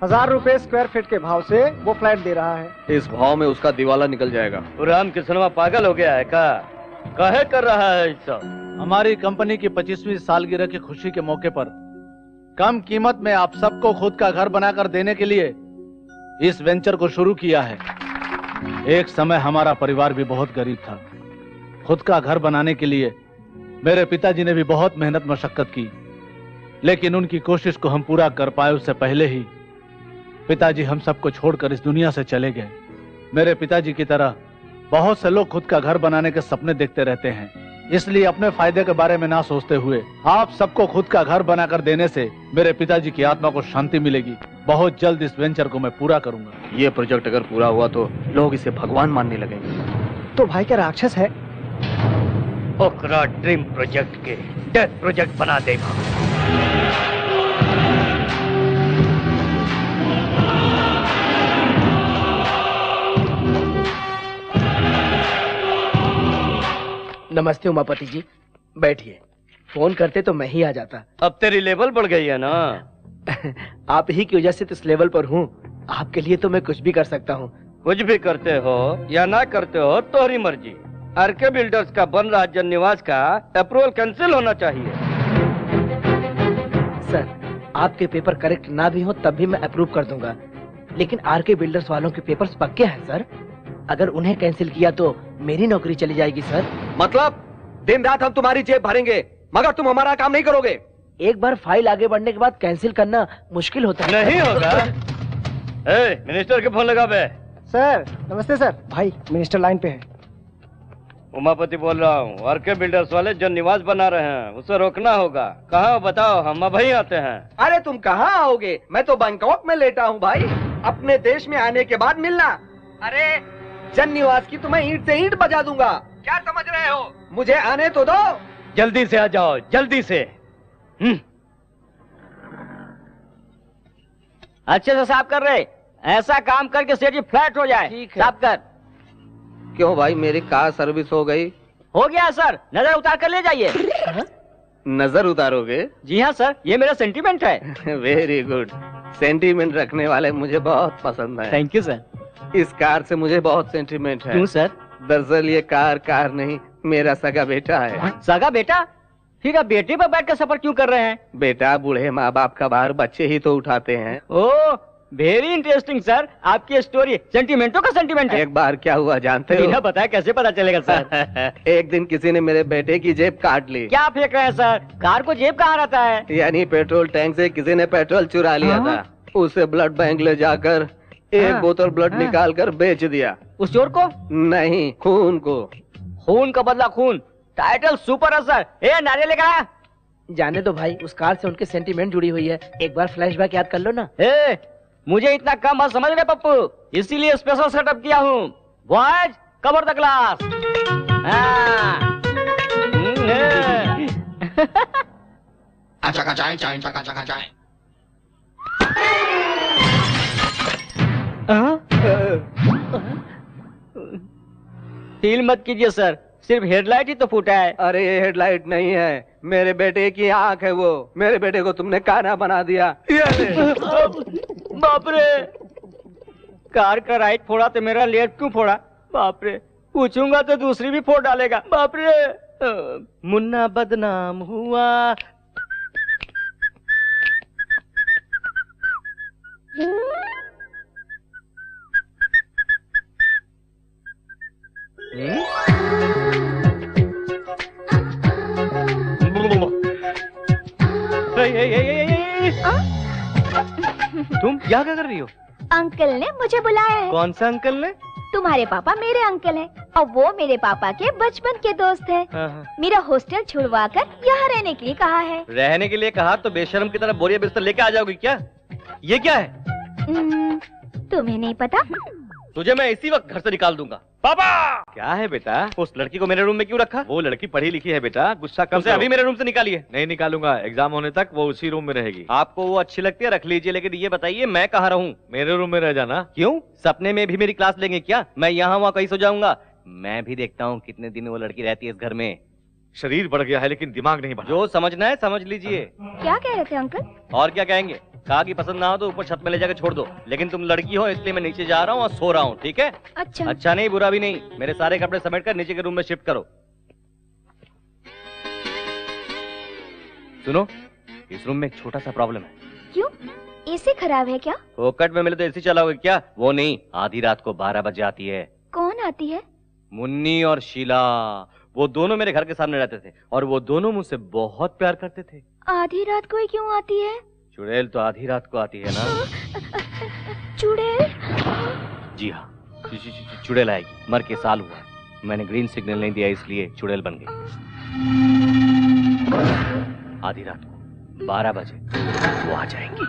₹1000 स्क्वायर फीट के भाव से वो फ्लैट दे रहा है। इस भाव में उसका दिवाला निकल जाएगा। रामकिशनवा पागल हो गया है का? काहे कर रहा है ऐसा? हमारी कंपनी की 25वीं सालगिरह की खुशी के मौके पर कम कीमत में आप सबको खुद का घर बनाकर देने के लिए इस वेंचर को शुरू किया है। एक समय हमारा परिवार भी बहुत गरीब था। खुद का घर बनाने के लिए मेरे पिताजी ने भी बहुत मेहनत मशक्कत की, लेकिन उनकी कोशिश को हम पूरा कर पाए उससे पहले ही पिताजी हम सबको छोड़कर इस दुनिया से चले गए। मेरे पिताजी की तरह बहुत से लोग खुद का घर बनाने के सपने देखते रहते हैं, इसलिए अपने फायदे के बारे में ना सोचते हुए आप सबको खुद का घर बनाकर देने से मेरे पिताजी की आत्मा को शांति मिलेगी। बहुत जल्द इस वेंचर को मैं पूरा करूंगा। ये प्रोजेक्ट अगर पूरा हुआ तो लोग इसे भगवान मानने लगेंगे। तो भाई क्या राक्षस है? ओकरा ड्रीम प्रोजेक्ट के डेथ प्रोजेक्ट बना देगा। नमस्ते उमापति जी, बैठिए। फोन करते तो मैं ही आ जाता। अब तेरी लेवल बढ़ गई है ना। आप ही की वजह से तो इस लेवल पर हूँ। आपके लिए तो मैं कुछ भी कर सकता हूँ। कुछ भी करते हो या ना करते हो तोहरी मर्जी। आरके बिल्डर्स का बन रहा जन निवास का अप्रूवल कैंसिल होना चाहिए। सर, आपके पेपर करेक्ट ना भी हो तब भी मैं अप्रूव कर दूंगा, लेकिन आरके बिल्डर्स वालों के पेपर्स पक्के हैं सर। अगर उन्हें कैंसिल किया तो मेरी नौकरी चली जाएगी सर। मतलब दिन रात हम तुम्हारी जेब भरेंगे मगर तुम हमारा काम नहीं करोगे। एक बार फाइल आगे बढ़ने के बाद कैंसिल करना मुश्किल होता है। नहीं होगा। मिनिस्टर के फोन लगा बे। सर नमस्ते सर। भाई मिनिस्टर लाइन पे है। उमापति बोल रहा हूँ। आरके बिल्डर्स वाले जो निवास बना रहे हैं उसे रोकना होगा। कहाँ बताओ, हम अब ही आते हैं। अरे तुम कहाँ आओगे, मैं तो बैंकॉक में लेटा हूँ भाई। अपने देश में आने के बाद मिलना। अरे जन निवास की तो मैं ईंट से ईंट बजा दूंगा। क्या समझ रहे हो? मुझे आने तो दो। जल्दी से आ जाओ, जल्दी से। अच्छे से साफ कर रहे, ऐसा काम करके सेठ जी फ्लैट हो जाए। ठीक है। साफ कर। क्यों भाई, मेरी कार सर्विस हो गई? हो गया सर, नजर उतार कर ले जाइए। नजर उतारोगे? जी हाँ सर, ये मेरा सेंटीमेंट है। Very good. सेंटीमेंट रखने वाले मुझे बहुत पसंद है। Thank you sir. इस कार से मुझे बहुत सेंटीमेंट है। क्यों सर? दरअसल ये कार नहीं, मेरा सगा बेटा है। सगा बेटा? फिर आप बेटे पर बैठ कर सफर क्यों कर रहे हैं? बेटा बूढ़े माँ बाप का भार बच्चे ही तो उठाते हैं। ओह वेरी इंटरेस्टिंग सर, आपकी स्टोरी सेंटीमेंटों का सेंटीमेंट है। एक बार क्या हुआ जानते हो? बिना बताया कैसे पता चलेगा सर? एक दिन किसी ने मेरे बेटे की जेब काट ली। क्या फेंक रहे हैं सर? कार को जेब कहाँ रहता है? यानी पेट्रोल टैंक से किसी ने पेट्रोल चुरा लिया था। उसे ब्लड बैंक ले जाकर एक बोतल ब्लड निकाल कर बेच दिया। उस चोर को? नहीं, खून को। खून का बदला खून, टाइटल सुपर है सर। ए नारियल लेकर आया। जाने दो भाई, उस कार से उनके सेंटीमेंट जुड़ी हुई है। एक बार फ्लैशबैक याद कर लो ना। मुझे इतना कम मत समझ रहे पप्पू, इसीलिए स्पेशल सेटअप किया हूँ। Boys cover the class. Feel मत कीजिए सर, सिर्फ हेडलाइट ही तो फूटा है। अरे ये हेडलाइट नहीं है, मेरे बेटे की आंख है वो। मेरे बेटे को तुमने काना बना दिया। बाप रे, कार का राइट फोड़ा तो मेरा लेफ्ट क्यों फोड़ा? बाप रे, पूछूंगा तो दूसरी भी फोड़ डालेगा। बाप रे, मुन्ना बदनाम हुआ। तुम क्या कर रही हो? अंकल ने मुझे बुलाया है। कौन सा अंकल ने? तुम्हारे पापा मेरे अंकल हैं और वो मेरे पापा के बचपन के दोस्त हैं। मेरा हॉस्टल छुड़वा कर यहाँ रहने के लिए कहा है। रहने के लिए कहा तो बेशर्म की तरह बोरिया बिस्तर लेके आ जाओगी क्या? ये क्या है? तुम्हें नहीं पता? तुझे मैं इसी वक्त घर से निकाल दूंगा। पापा! क्या है बेटा? उस लड़की को मेरे रूम में क्यों रखा? वो लड़की पढ़ी लिखी है बेटा, गुस्सा कम से अभी मेरे रूम से निकालिए। नहीं निकालूंगा, एग्जाम होने तक वो उसी रूम में रहेगी। आपको वो अच्छी लगती है रख लीजिए, लेकिन ये बताइए मैं कहाँ रहूँ? मेरे रूम में रह जाना। क्यों? सपने में भी मेरी क्लास लेंगे क्या? मैं यहाँ वहाँ कहीं सो जाऊंगा। मैं भी देखता हूँ कितने दिन वो लड़की रहती है इस घर में। शरीर बढ़ गया है लेकिन दिमाग नहीं बढ़ा। जो समझना है समझ लीजिए। क्या कह रहे थे अंकल? और क्या कहेंगे? कहा कि पसंद ना हो तो ऊपर छत में ले जाकर छोड़ दो, लेकिन तुम लड़की हो इसलिए मैं नीचे जा रहा हूँ और सो रहा हूँ, ठीक है? अच्छा। अच्छा नहीं बुरा भी नहीं। मेरे सारे कपड़े समेट कर नीचे के रूम में शिफ्ट करो। सुनो, इस रूम में एक छोटा सा प्रॉब्लम है। क्यों? एसी खराब है क्या? फोकट में मिले तो एसी चलाओगे क्या? वो नहीं, आधी रात को 12 बजे आती है। कौन आती है? मुन्नी और शीला। वो दोनों मेरे घर के सामने रहते थे और वो दोनों मुझसे बहुत प्यार करते थे। आधी रात को ही क्यों आती है? चुड़ैल तो आधी रात को आती है ना। चुड़ैल? जी हाँ, चुड़ैल आएगी। मर के साल हुआ, मैंने ग्रीन सिग्नल नहीं दिया इसलिए चुड़ैल बन गई। आधी रात को 12 बजे वो आ जाएंगी।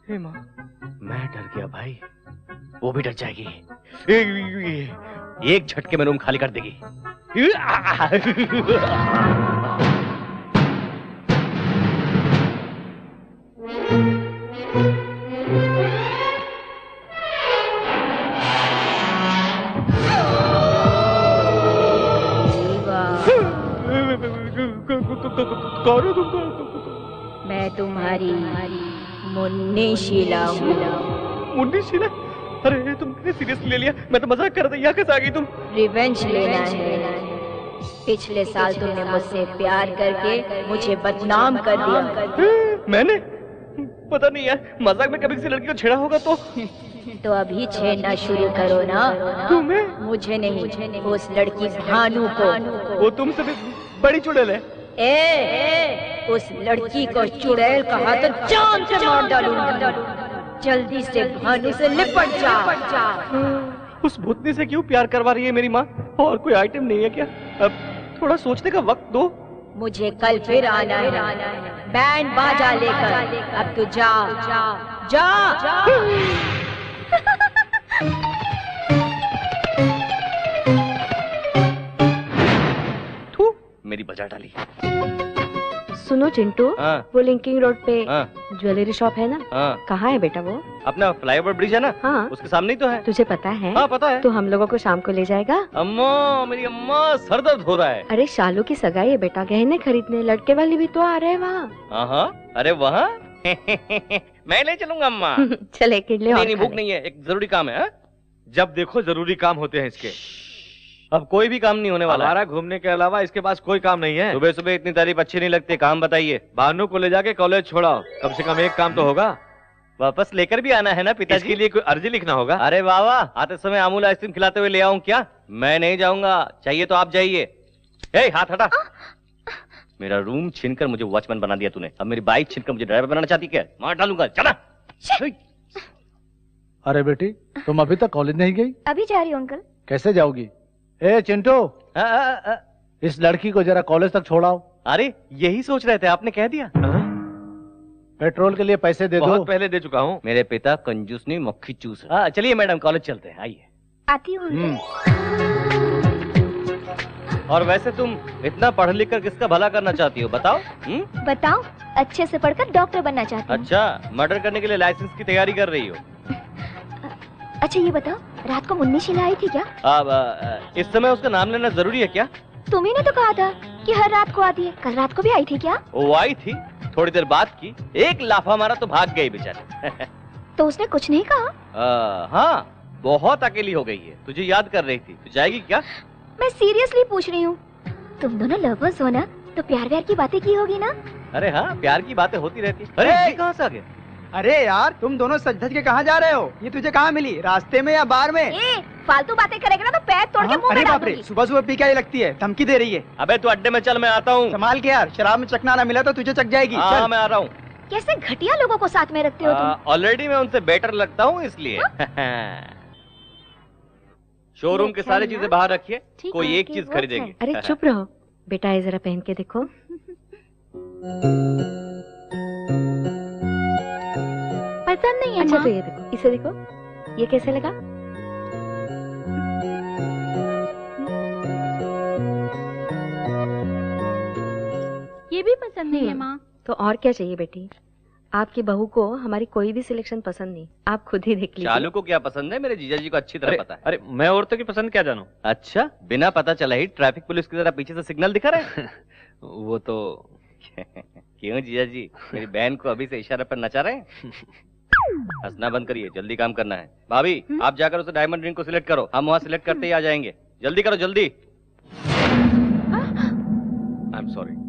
हे माँ, मैं डर गया भाई। वो भी डर जाएगी। एक झटके में रूम खाली कर देगी। मैं तुम्हारी मुन्नी शीला हूँ। मुन्नी शीला? अरे तुमने सीरियसली ले लिया? मैं तो मजाक कर रही। यहाँ कैसे आ गई तुम? रिवेंज लेना है, पिछले साल तुमने मुझसे प्यार करके मुझे बदनाम कर दिया। मैंने? पता नहीं यार, मजाक में कभी किसी लड़की को छेड़ा होगा तो अभी छेड़ना शुरू करो ना। तुम्हें? मुझे नहीं, उस लड़की भानु को। वो तुमसे भी बड़ी चुड़ैल है। उस लड़की को चुड़ैल कहा तो जान से मार डालूंगा। जल्दी से भानु से लिपट जा। उस भूतनी से क्यों प्यार करवा रही है मेरी माँ? और कोई आइटम नहीं है क्या? अब थोड़ा सोचने का वक्त दो। मुझे कल फिर आना है, बैंड बाजा लेकर। अब तू जा। मेरी बजा डाली। सुनो चिंटू, वो लिंकिंग रोड पे ज्वेलरी शॉप है ना? कहाँ है बेटा वो? अपना फ्लाईओवर ब्रिज है ना? हाँ, उसके सामने ही तो है। तुझे पता है? हाँ पता है। तो हम लोगों को शाम को ले जाएगा? अम्मा, मेरी अम्मा, सर दर्द हो रहा है। अरे शालू की सगाई है बेटा, गहने खरीदने। लड़के वाले भी तो आ रहे हैं वहाँ। हाँ, अरे वहाँ मैं ले चलूंगा अम्मा। चले किडले। नहीं, भूख नहीं है, एक जरूरी काम है। जब देखो जरूरी काम होते हैं इसके। अब कोई भी काम नहीं होने वाला। हमारा घूमने के अलावा इसके पास कोई काम नहीं है। सुबह सुबह इतनी तारीफ अच्छी नहीं लगती। काम बताइए। भानु को ले जाके कॉलेज छोड़ाओ, कम से कम एक काम तो होगा। वापस लेकर भी आना है ना पिताजी? इसके लिए कोई अर्जी लिखना होगा। अरे वाह, आते समय अमूल आइसक्रीम खिलाते हुए ले आऊं क्या? मैं नहीं जाऊंगा, चाहिए तो आप जाइए। हाथ हटा। मेरा रूम छीनकर मुझे वॉचमैन बना दिया तूने। अब मेरी बाइक छीनकर मुझे ड्राइवर बनाना चाहती क्या? मार डालूंगा, चला। अरे बेटी, तुम अभी तक कॉलेज नहीं गई? अभी जा रही हूँ अंकल। कैसे जाओगी? चिंटू, इस लड़की को जरा कॉलेज तक छोड़ाओ। अरे यही सोच रहे थे, आपने कह दिया। पेट्रोल के लिए पैसे दे दो। बहुत पहले दे चुका हूँ। मेरे पिता कंजूस नहीं, मक्खी चूस है। चलिए मैडम, कॉलेज चलते हैं, आइए। आती हूँ। और वैसे तुम इतना पढ़ लिख कर किसका भला करना चाहती हो, बताओ? बताओ, अच्छे से पढ़कर डॉक्टर बनना चाहती हूँ। अच्छा, मर्डर करने के लिए लाइसेंस की तैयारी कर रही हो? अच्छा ये बताओ, रात को मुन्नी शीला आई थी क्या? अब इस समय उसका नाम लेना जरूरी है क्या? तुम्ही ने तो कहा था कि हर रात को आती है। कल रात को भी आई थी क्या? वो आई थी, थोड़ी देर बात की, एक लाफा मारा तो भाग गई बेचारी। तो उसने कुछ नहीं कहा? हाँ, बहुत अकेली हो गई है, तुझे याद कर रही थी। तू जाएगी क्या? मैं सीरियसली पूछ रही हूँ। तुम दोनों लवर्स हो ना, तो प्यार व्यार की बातें की होगी ना? अरे हाँ, प्यार की बातें होती रहती। अरे कहाँ से आ गए? अरे यार, तुम दोनों सज धज के कहाँ जा रहे हो? ये तुझे कहाँ मिली, रास्ते में या बार में? फालतू बातें करेगा ना तो पैर तोड़ के मुंह में डाल दूंगी। सुबह सुबह पी के लगती है, धमकी दे रही है। अबे तू अड्डे में चल, मैं आता हूँ। संभाल के यार, शराब में चकना ना मिला तो तुझे चक जाएगी। हाँ, मैं आ रहा हूँ। कैसे घटिया लोगों को साथ में रखते हो तुम? ऑलरेडी मैं उनसे बेटर लगता हूँ इसलिए। शोरूम की सारी चीजें बाहर रखिए, कोई एक चीज खरीदेंगे। अरे चुप रहो बेटा, ये जरा पहन के देखो। पसंद नहीं है? अच्छा तो ये देखो, इसे देखो, ये कैसे लगा? ये भी पसंद नहीं है माँ। तो और क्या चाहिए बेटी? आपकी बहू को हमारी कोई भी सिलेक्शन पसंद नहीं, आप खुद ही देख लीजिए। चालू को क्या पसंद है मेरे जीजा जी को अच्छी तरह पता है। अरे मैं औरतों की पसंद क्या जानूं? अच्छा, बिना पता चला ही ट्रैफिक पुलिस की तरह पीछे से सिग्नल दिखा रहे हैं। वो तो क्यों जीजा जी, मेरी बहन को अभी से इशारे पर नचा रहे हैं? हंसना बंद करिए, जल्दी काम करना है। भाभी, आप जाकर उसे डायमंड रिंग को सिलेक्ट करो, हम वहाँ सिलेक्ट करते ही आ जाएंगे। जल्दी करो, जल्दी। I am sorry.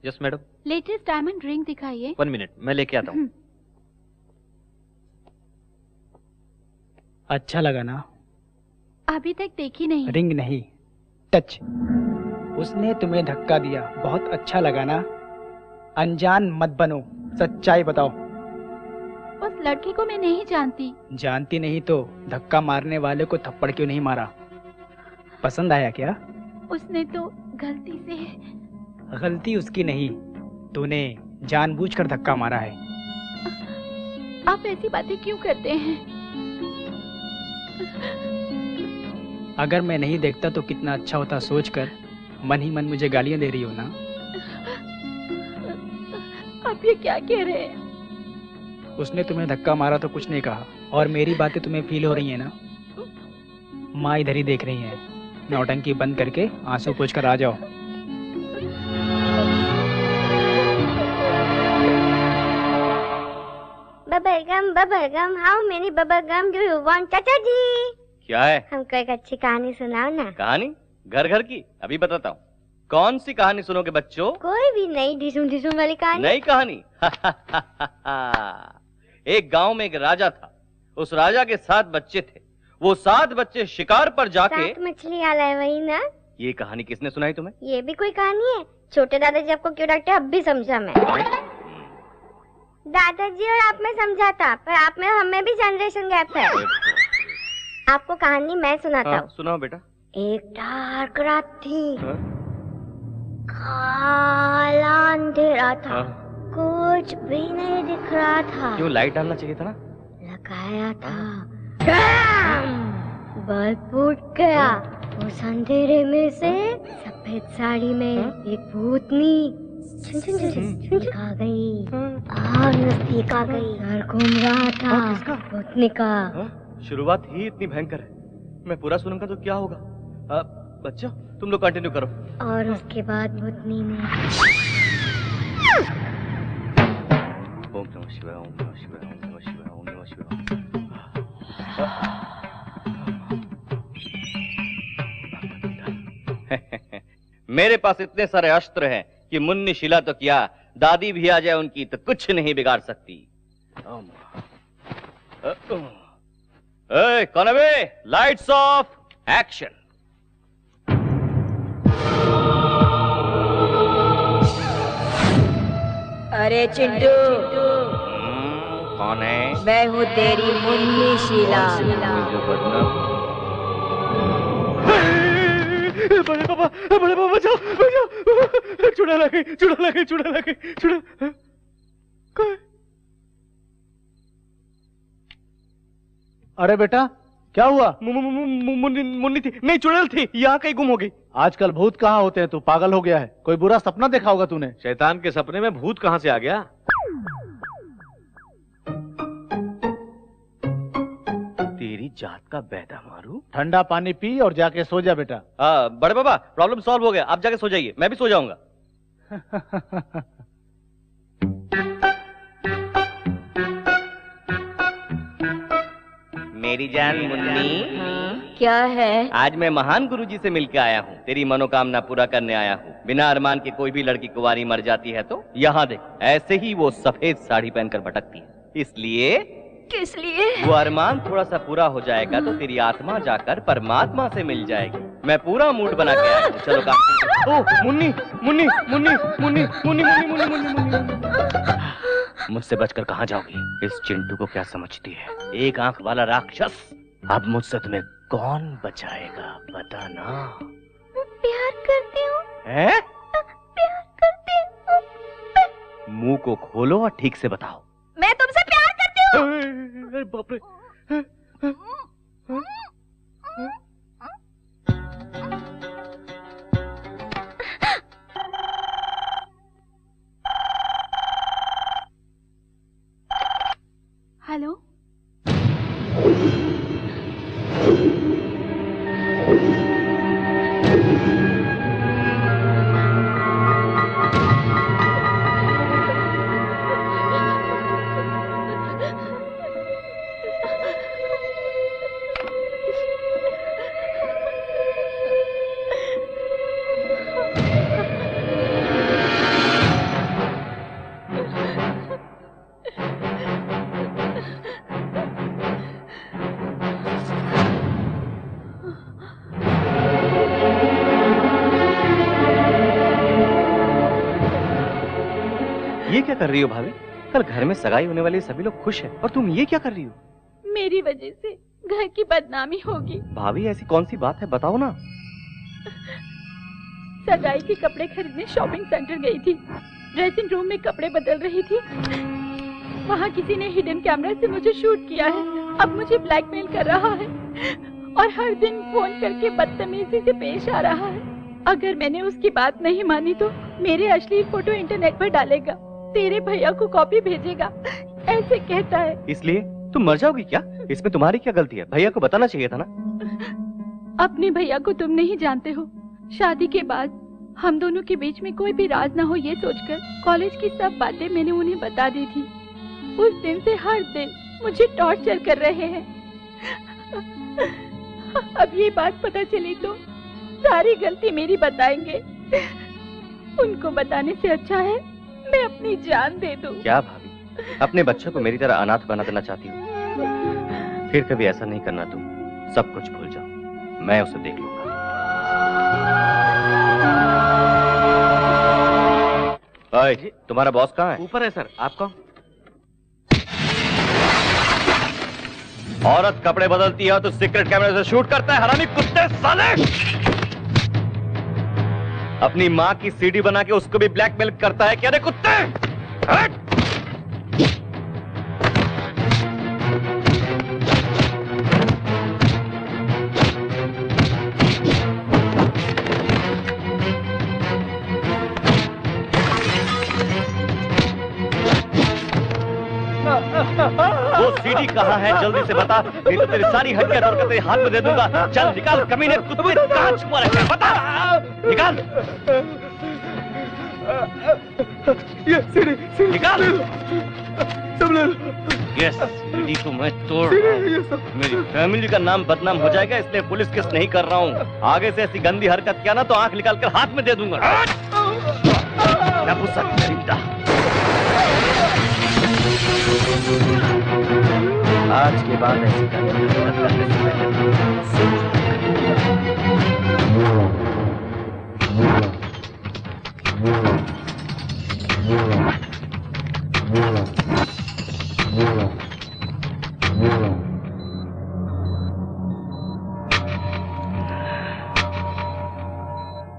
Yes madam. Latest diamond ring दिखाइए। 1 मिनट, मैं लेके आता हूँ। अच्छा लगा ना? अभी तक देखी नहीं। रिंग नहीं, टच। उसने तुम्हें धक्का दिया, बहुत अच्छा लगा ना? अनजान मत बनो, सच्चाई बताओ। उस लड़की को मैं नहीं जानती। जानती नहीं तो धक्का मारने वाले को थप्पड़ क्यों नहीं मारा? पसंद आया क्या? उसने तो गलती से। गलती उसकी नहीं, तूने जानबूझकर धक्का मारा है। आप ऐसी बातें क्यों करते हैं? अगर मैं नहीं देखता तो कितना अच्छा होता सोचकर मन ही मन मुझे गालियां दे रही हो ना? आप ये क्या कह रहे हैं? उसने तुम्हें धक्का मारा तो कुछ नहीं कहा, और मेरी बातें तुम्हें फील हो रही है ना? माँ इधर ही देख रही है। नौटंकी बंद करके आंसू पोंछकर आ जाओ। Bubble gum, how many bubble gum do you want? चाचा जी क्या है? हमको एक अच्छी कहानी सुनाओ ना। कहानी? घर घर की? अभी बताता हूँ। कौन सी कहानी सुनोगे बच्चों? कोई भी नई ढिसुम ढिसुम वाली कहानी। नई कहानी? एक गांव में एक राजा था। उस राजा के 7 बच्चे थे। वो 7 बच्चे शिकार पर जाके 7 मछली आला है वही ना? ये कहानी किसने सुनाई तुम्हें? ये भी कोई कहानी है? छोटे दादाजी आपको क्यों डांटते अब भी समझा मैं। दादाजी और आप में समझा था, पर आप में हमें भी जनरेशन गैप है। आपको कहानी मैं सुनाता हूँ। सुनाओ बेटा। एक डार्क रात थी। काला अंधेरा था। कुछ भी नहीं दिख रहा था। क्यों? लाइट डालना चाहिए था ना। लगाया था। बल्ब फूट गया। उस अंधेरे में से सफेद साड़ी में एक भूतनी आ गई और नजदीक आ गई। सर घूम रहा था भूतनी का। शुरुआत ही इतनी भयंकर है, मैं पूरा सुनूंगा तो क्या होगा? बच्चों तुम लोग कंटिन्यू करो। और उसके बाद भूतनी ने ओम नमः शिवाय, ओम नमः शिवाय, ओम नमः शिवाय, ओम नमः शिवाय। मेरे पास इतने सारे अस्त्र हैं कि मुन्नी शिला तो क्या, दादी भी आ जाए उनकी तो कुछ नहीं बिगाड़ सकती। कौन है बे? Lights off, action. अरे चिंटू, कौन है? मैं हूँ तेरी मुन्नी शीला। बड़े पापा बचाओ बचाओ, चुड़ा लगे चुड़ा लगे चुड़ा लगे चुड़ा। अरे बेटा क्या हुआ? मुन्नी थी, नहीं चुड़ैल थी, यहाँ कहीं गुम हो गई। आजकल भूत कहाँ होते हैं? तू पागल हो गया है? कोई बुरा सपना देखा होगा तूने। शैतान के सपने में भूत कहाँ से आ गया? तेरी जात का बैदा मारू। ठंडा पानी पी और जाके सो जा बेटा। बड़े बाबा प्रॉब्लम सॉल्व हो गया, आप जाके सो जाइए, मैं भी सो जाऊंगा। मेरी जान मुन्नी। क्या है? आज मैं महान गुरुजी से मिलकर आया हूँ, तेरी मनोकामना पूरा करने आया हूँ। बिना अरमान के कोई भी लड़की कुंवारी मर जाती है तो यहाँ देख, ऐसे ही वो सफेद साड़ी पहनकर भटकती है। इसलिए किस लिए? वो अरमान थोड़ा सा पूरा हो जाएगा तो तेरी आत्मा जाकर परमात्मा से मिल जाएगी। मैं पूरा मूड बना के आया हूँ, चलो काम। ओ मुन्नी मुन्नी मुन्नी मुन्नी मुन्नी मुन्नी मुन्नी मुन्नी। मुझसे बचकर कहाँ जाओगी? इस चिंटू को क्या समझती है? एक आंख वाला राक्षस। अब मुझसे तुम्हें कौन बचाएगा बताना। प्यार करती हूँ। हैं? प्यार करती हूँ। मुंह को खोलो और ठीक से बताओ। मैं तुमसे प्यार करती हूँ। अरे बाप रे। हेलो, ये क्या कर रही हो भाभी? कल घर में सगाई होने वाली सभी लोग खुश हैं और तुम ये क्या कर रही हो? मेरी वजह से घर की बदनामी होगी। भाभी ऐसी कौन सी बात है, बताओ ना। सगाई के कपड़े खरीदने शॉपिंग सेंटर गई थी। ड्रेसिंग रूम में कपड़े बदल रही थी। वहाँ किसी ने हिडन कैमरा से मुझे शूट किया है। अब मुझे ब्लैकमेल कर रहा है और हर दिन फोन करके बदतमीजी से पेश आ रहा है। अगर मैंने उसकी बात नहीं मानी तो मेरे अश्लील फोटो इंटरनेट पर डालेगा, तेरे भैया को कॉपी भेजेगा, ऐसे कहता है। इसलिए तुम मर जाओगी क्या? इसमें तुम्हारी क्या गलती है? भैया को बताना चाहिए था ना। अपने भैया को तुम नहीं जानते हो। शादी के बाद हम दोनों के बीच में कोई भी राज ना हो ये सोचकर कॉलेज की सब बातें मैंने उन्हें बता दी थी। उस दिन से हर दिन मुझे टॉर्चर कर रहे हैं। अब ये बात पता चली तो सारी गलती मेरी बताएंगे। उनको बताने से अच्छा है मैं अपनी जान दे दूं। क्या भाभी, अपने बच्चों को मेरी तरह अनाथ बना देना चाहती हो? फिर कभी ऐसा नहीं करना तुम। सब कुछ भूल जाओ, मैं उसे देख लूंगा। ओए, तुम्हारा बॉस कहाँ है? ऊपर है सर। आप कौन? औरत कपड़े बदलती है तो सीक्रेट कैमरे से शूट करता है, हरामी कुत्ते साले! अपनी माँ की सीडी बना के उसको भी ब्लैकमेल करता है क्या रे कुत्ते? हट! वो सीडी कहाँ है जल्दी से बता, नहीं तो तेरी सारी हड्डियां तोड़कर तेरे हाथ में दे दूंगा। चल निकाल कमीने कुत्ते, कहाँ छुपा रखा है बता, निकाल। ये सीडी निकाल। सब ले लो। ये सीडी को मैं तोड़ रहा हूँ। मेरी फैमिली का नाम बदनाम हो जाएगा, इसलिए पुलिस केस नहीं कर रहा हूँ। आगे से ऐसी गंदी हरकत किया ना तो आंख निकाल कर हाथ में दे दूंगा। नपुंसक दरिंदा। आज के बाद ऐसी गंदी हरकत करने से पहले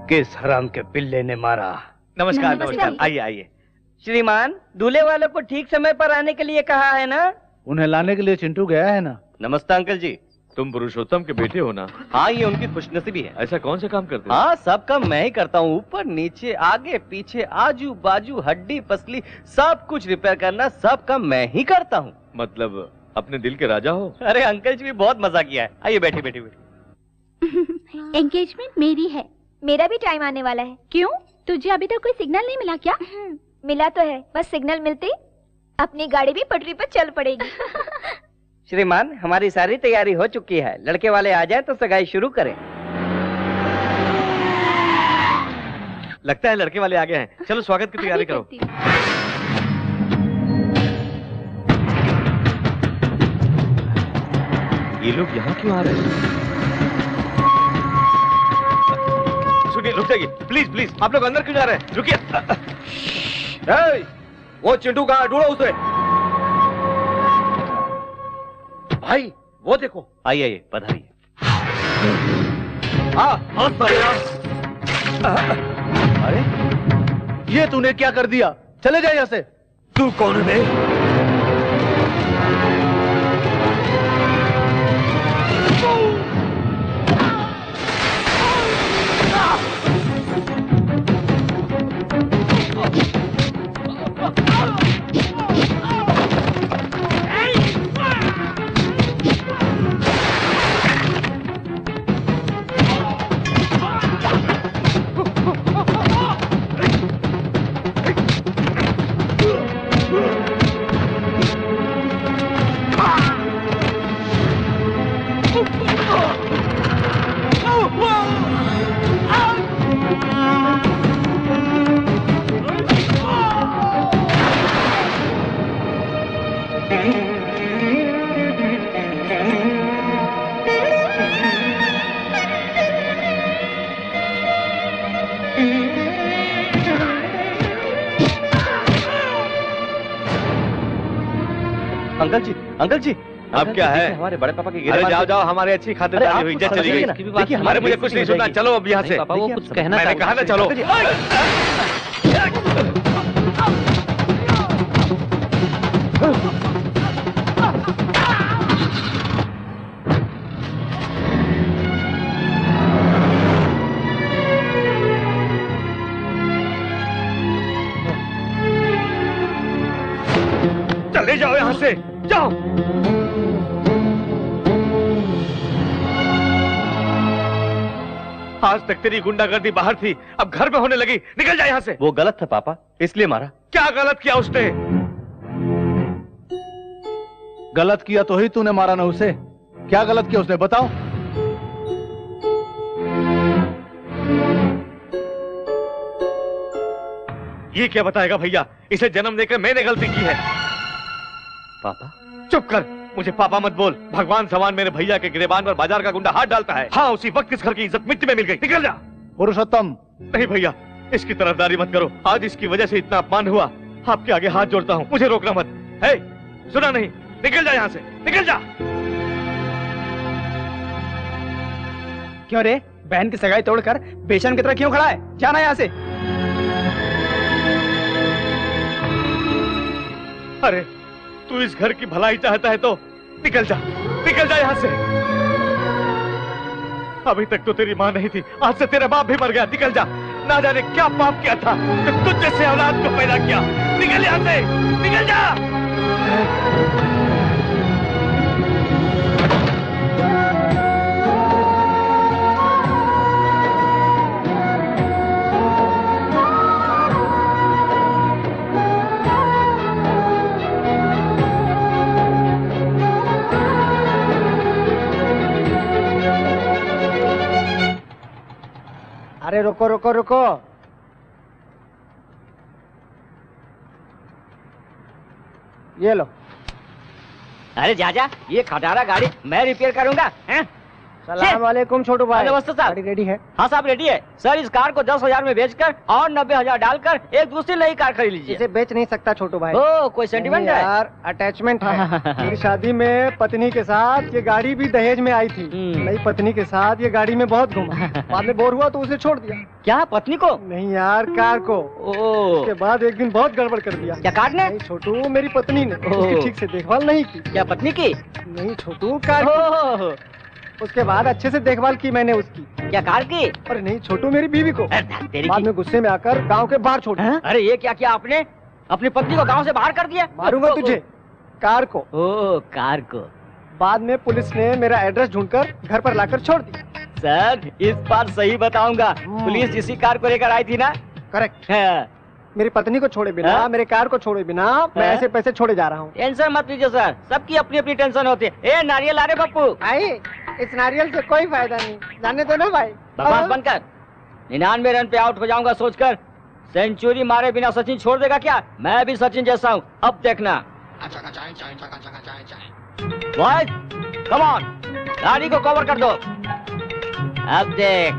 किस हराम के पिल्ले ने मारा? नमस्कार नमस्कार, आइए आइए। श्रीमान, दूल्हे वालों को ठीक समय पर आने के लिए कहा है ना? उन्हें लाने के लिए चिंटू गया है ना। नमस्ते अंकल जी। तुम पुरुषोत्तम के बेटे हो ना? हाँ, ये उनकी खुशनसीबी है। ऐसा कौन सा काम करते हो? हाँ, सब काम मैं ही करता हूँ। ऊपर नीचे आगे पीछे आजू बाजू हड्डी पसली सब कुछ रिपेयर करना, सब काम मैं ही करता हूँ। मतलब अपने दिल के राजा हो? अरे अंकल जी भी बहुत मजा किया है। आइए बैठिए बैठिए बैठिए। एंगेजमेंट मेरी है। मेरा भी टाइम आने वाला है। क्यों, तुझे अभी तक कोई सिग्नल नहीं मिला क्या? मिला तो है, बस सिग्नल मिलते अपनी गाड़ी भी पटरी पर चल पड़ेगी। श्रीमान, हमारी सारी तैयारी हो चुकी है। लड़के वाले आ जाए तो सगाई शुरू करें। लगता है लड़के वाले आ गए हैं। चलो स्वागत की तैयारी करो। ये लोग यहाँ क्यों आ रहे हैं? सुनिए, रुक जाइए प्लीज प्लीज। आप लोग अंदर क्यों जा रहे हैं? रुकिए। वो चिंटू कहाँ? ढूंढो उसे। भाई वो देखो। आइए आइए, पधारिए। अरे ये तूने क्या कर दिया? चले जाए यहाँ से। तू कौन है? अंकल जी, अंकल जी। अब क्या है? हमारे बड़े पापा की अरे जाओ जाओ, हमारी अच्छी खातिरदारी हुई। इज्जत चली गई। हमारे मुझे कुछ नहीं सुनना। चलो अब यहाँ से। पापा वो कुछ कहना मैंने कहा ना चलो। चले जाओ यहाँ से, जाओ। आज तक तेरी गुंडागर्दी बाहर थी, अब घर में होने लगी। निकल जा यहाँ से। वो गलत था पापा, इसलिए मारा। क्या गलत किया उसने? गलत किया तो ही तूने मारा ना उसे। क्या गलत किया उसने बताओ? ये क्या बताएगा भैया? इसे जन्म देकर मैंने गलती की है। पापा? चुप कर, मुझे पापा मत बोल। भगवान समान मेरे भैया के गिरेबान पर बाजार का गुंडा हाथ डालता है। हाँ, उसी वक्त इस घर की इज्जत मिट्टी में मिल गई। निकल जा। पुरुषोत्तम। नहीं भैया, इसकी तरफदारी मत करो। आज इसकी वजह से इतना अपमान हुआ। आपके आगे हाथ जोड़ता हूँ, मुझे रोकना मत। है, सुना नहीं? निकल जा यहाँ से, निकल जा। क्यों रे, बहन की सगाई तोड़कर बेशर्म की तरह क्यों खड़ा है? जाना यहाँ से। अरे तू इस घर की भलाई चाहता है तो निकल जा, निकल जा यहाँ से। अभी तक तो तेरी माँ नहीं थी, आज से तेरा बाप भी मर गया। निकल जा। ना जाने क्या पाप किया था कि तुझ जैसे औलाद को पैदा किया। निकल यहाँ से, निकल जा। अरे रुको रुको रुको। ये लो। अरे जाजा, ये खटारा गाड़ी मैं रिपेयर करूंगा। सलाम वालेकुम छोटू भाई। नमस्ते साहब। गाड़ी रेडी है? हाँ साहब रेडी है। सर इस कार को 10,000 में बेचकर और 90,000 डालकर एक दूसरी नई कार खरीद लीजिए। इसे बेच नहीं सकता छोटू भाई। ओ, कोई सेंटिमेंट है? यार अटैचमेंट है। मेरी शादी में पत्नी के साथ ये गाड़ी भी दहेज में आई थी। नई पत्नी के साथ ये गाड़ी में बहुत घूमा, बाद में बोर हुआ तो उसे छोड़ दिया। क्या, पत्नी को? नहीं यार, कार को। उसके बाद एक दिन बहुत गड़बड़ कर दिया। क्या कार ने? नहीं छोटू, मेरी पत्नी ने उसकी ठीक से देखभाल नहीं की। क्या पत्नी की? नहीं छोटू, कार की। उसके बाद अच्छे से देखभाल की मैंने उसकी। क्या कार की? अरे नहीं छोटू, मेरी बीवी को। बाद में गुस्से में आकर गांव के बाहर छोड़ दिया। अरे ये क्या किया आपने? अपनी पत्नी को गांव से बाहर कर दिया? मारूंगा तुझे। कार को। ओ, कार को। बाद में पुलिस ने मेरा एड्रेस ढूंढकर घर पर लाकर छोड़ दिया। सर इस बार सही बताऊंगा, पुलिस जिसी कार को लेकर आई थी ना? करेक्ट। मेरी पत्नी को छोड़े बिना, मेरे कार को छोड़े बिना मैं ऐसे पैसे छोड़े जा रहा हूँ। टेंशन मत लीजिए सर, सबकी अपनी अपनी टेंशन होती है। ए नारियल आ रे पप्पू। आई, इस नारियल से कोई फायदा नहीं, जाने दो ना भाई। बकवास बंद कर। 99 रन पे आउट हो जाऊंगा सोचकर सेंचुरी मारे बिना सचिन छोड़ देगा क्या? मैं भी सचिन जैसा हूँ, अब देखना। बॉयज कम ऑन, गाड़ी को कवर कर दो। अब देख।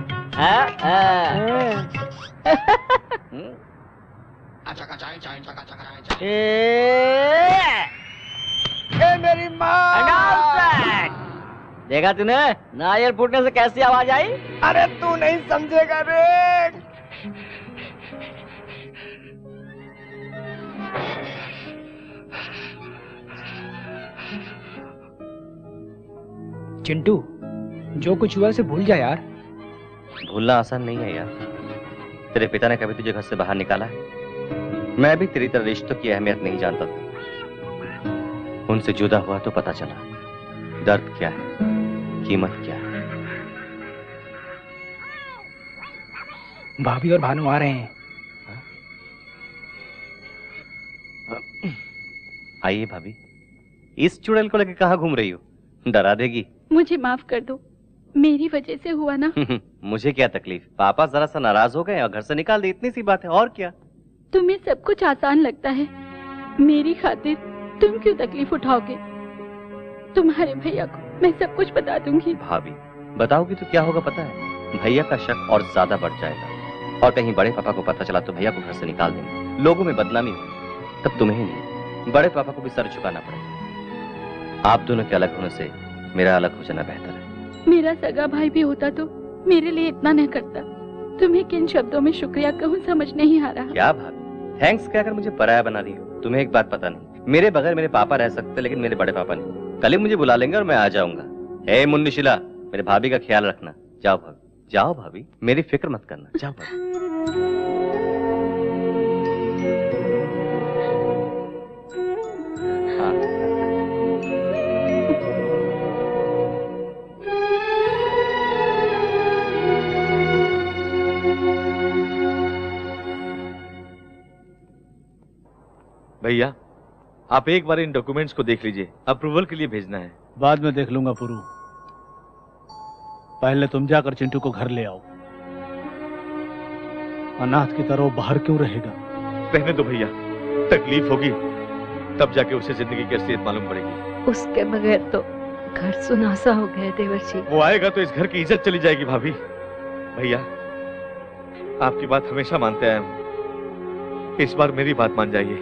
मेरी माँ। देखा तूने नारियल फूटने से कैसी आवाज आई? अरे तू नहीं समझेगा रे। चिंटू, जो कुछ हुआ उसे भूल जा यार। भूलना आसान नहीं है यार। तेरे पिता ने कभी तुझे घर से बाहर निकाला है? मैं भी तेरी तरह रिश्तों की अहमियत नहीं जानता था। उनसे जुदा हुआ तो पता चला दर्द क्या है, कीमत क्या है। भाभी और भानु आ रहे हैं। आइए भाभी। इस चुड़ैल को लेकर कहाँ घूम रही हो? डरा देगी। मुझे माफ कर दो, मेरी वजह से हुआ ना। मुझे क्या तकलीफ, पापा जरा सा नाराज हो गए और घर से निकाल दी, इतनी सी बात है, और क्या। तुम्हें सब कुछ आसान लगता है, मेरी खातिर तुम क्यों तकलीफ उठाओगे? तुम्हारे भैया को मैं सब कुछ बता दूंगी। भाभी बताओगी तो क्या होगा पता है? भैया का शक और ज्यादा बढ़ जाएगा, और कहीं बड़े पापा को पता चला तो भैया को घर से निकाल देंगे, लोगों में बदनामी होगी। तब तुम्हें नहीं, बड़े पापा को भी सर झुकाना पड़ेगा। आप दोनों के अलग होने से मेरा अलग हो जाना बेहतर है। मेरा सगा भाई भी होता तो मेरे लिए इतना न करता। तुम्हें किन शब्दों में शुक्रिया कहूँ समझ नहीं आ रहा। क्या भाभी, थैंक्स कहकर मुझे पराया बना रही हो? तुम्हें एक बात पता नहीं, मेरे बगैर मेरे पापा रह सकते, लेकिन मेरे बड़े पापा नहीं। कल ही मुझे बुला लेंगे और मैं आ जाऊंगा। हे मुन्नी शिला, मेरे भाभी का ख्याल रखना। जाओ भाभी, जाओ भाभी, मेरी फिक्र मत करना, जाओ भाभी। भैया आप एक बार इन डॉक्यूमेंट्स को देख लीजिए, अप्रूवल के लिए भेजना है। बाद में देख लूंगा पुरू, पहले तुम जाकर चिंटू को घर ले आओ। अनाथ की तरह बाहर क्यों रहेगा? रहने दो भैया, तकलीफ होगी तब जाके उसे जिंदगी की असलियत मालूम पड़ेगी। उसके बगैर तो घर सुनासा हो गए देवर्षि। वो आएगा तो इस घर की इज्जत चली जाएगी भाभी। भैया, आपकी बात हमेशा मानते आया हूं, इस बार मेरी बात मान जाइए।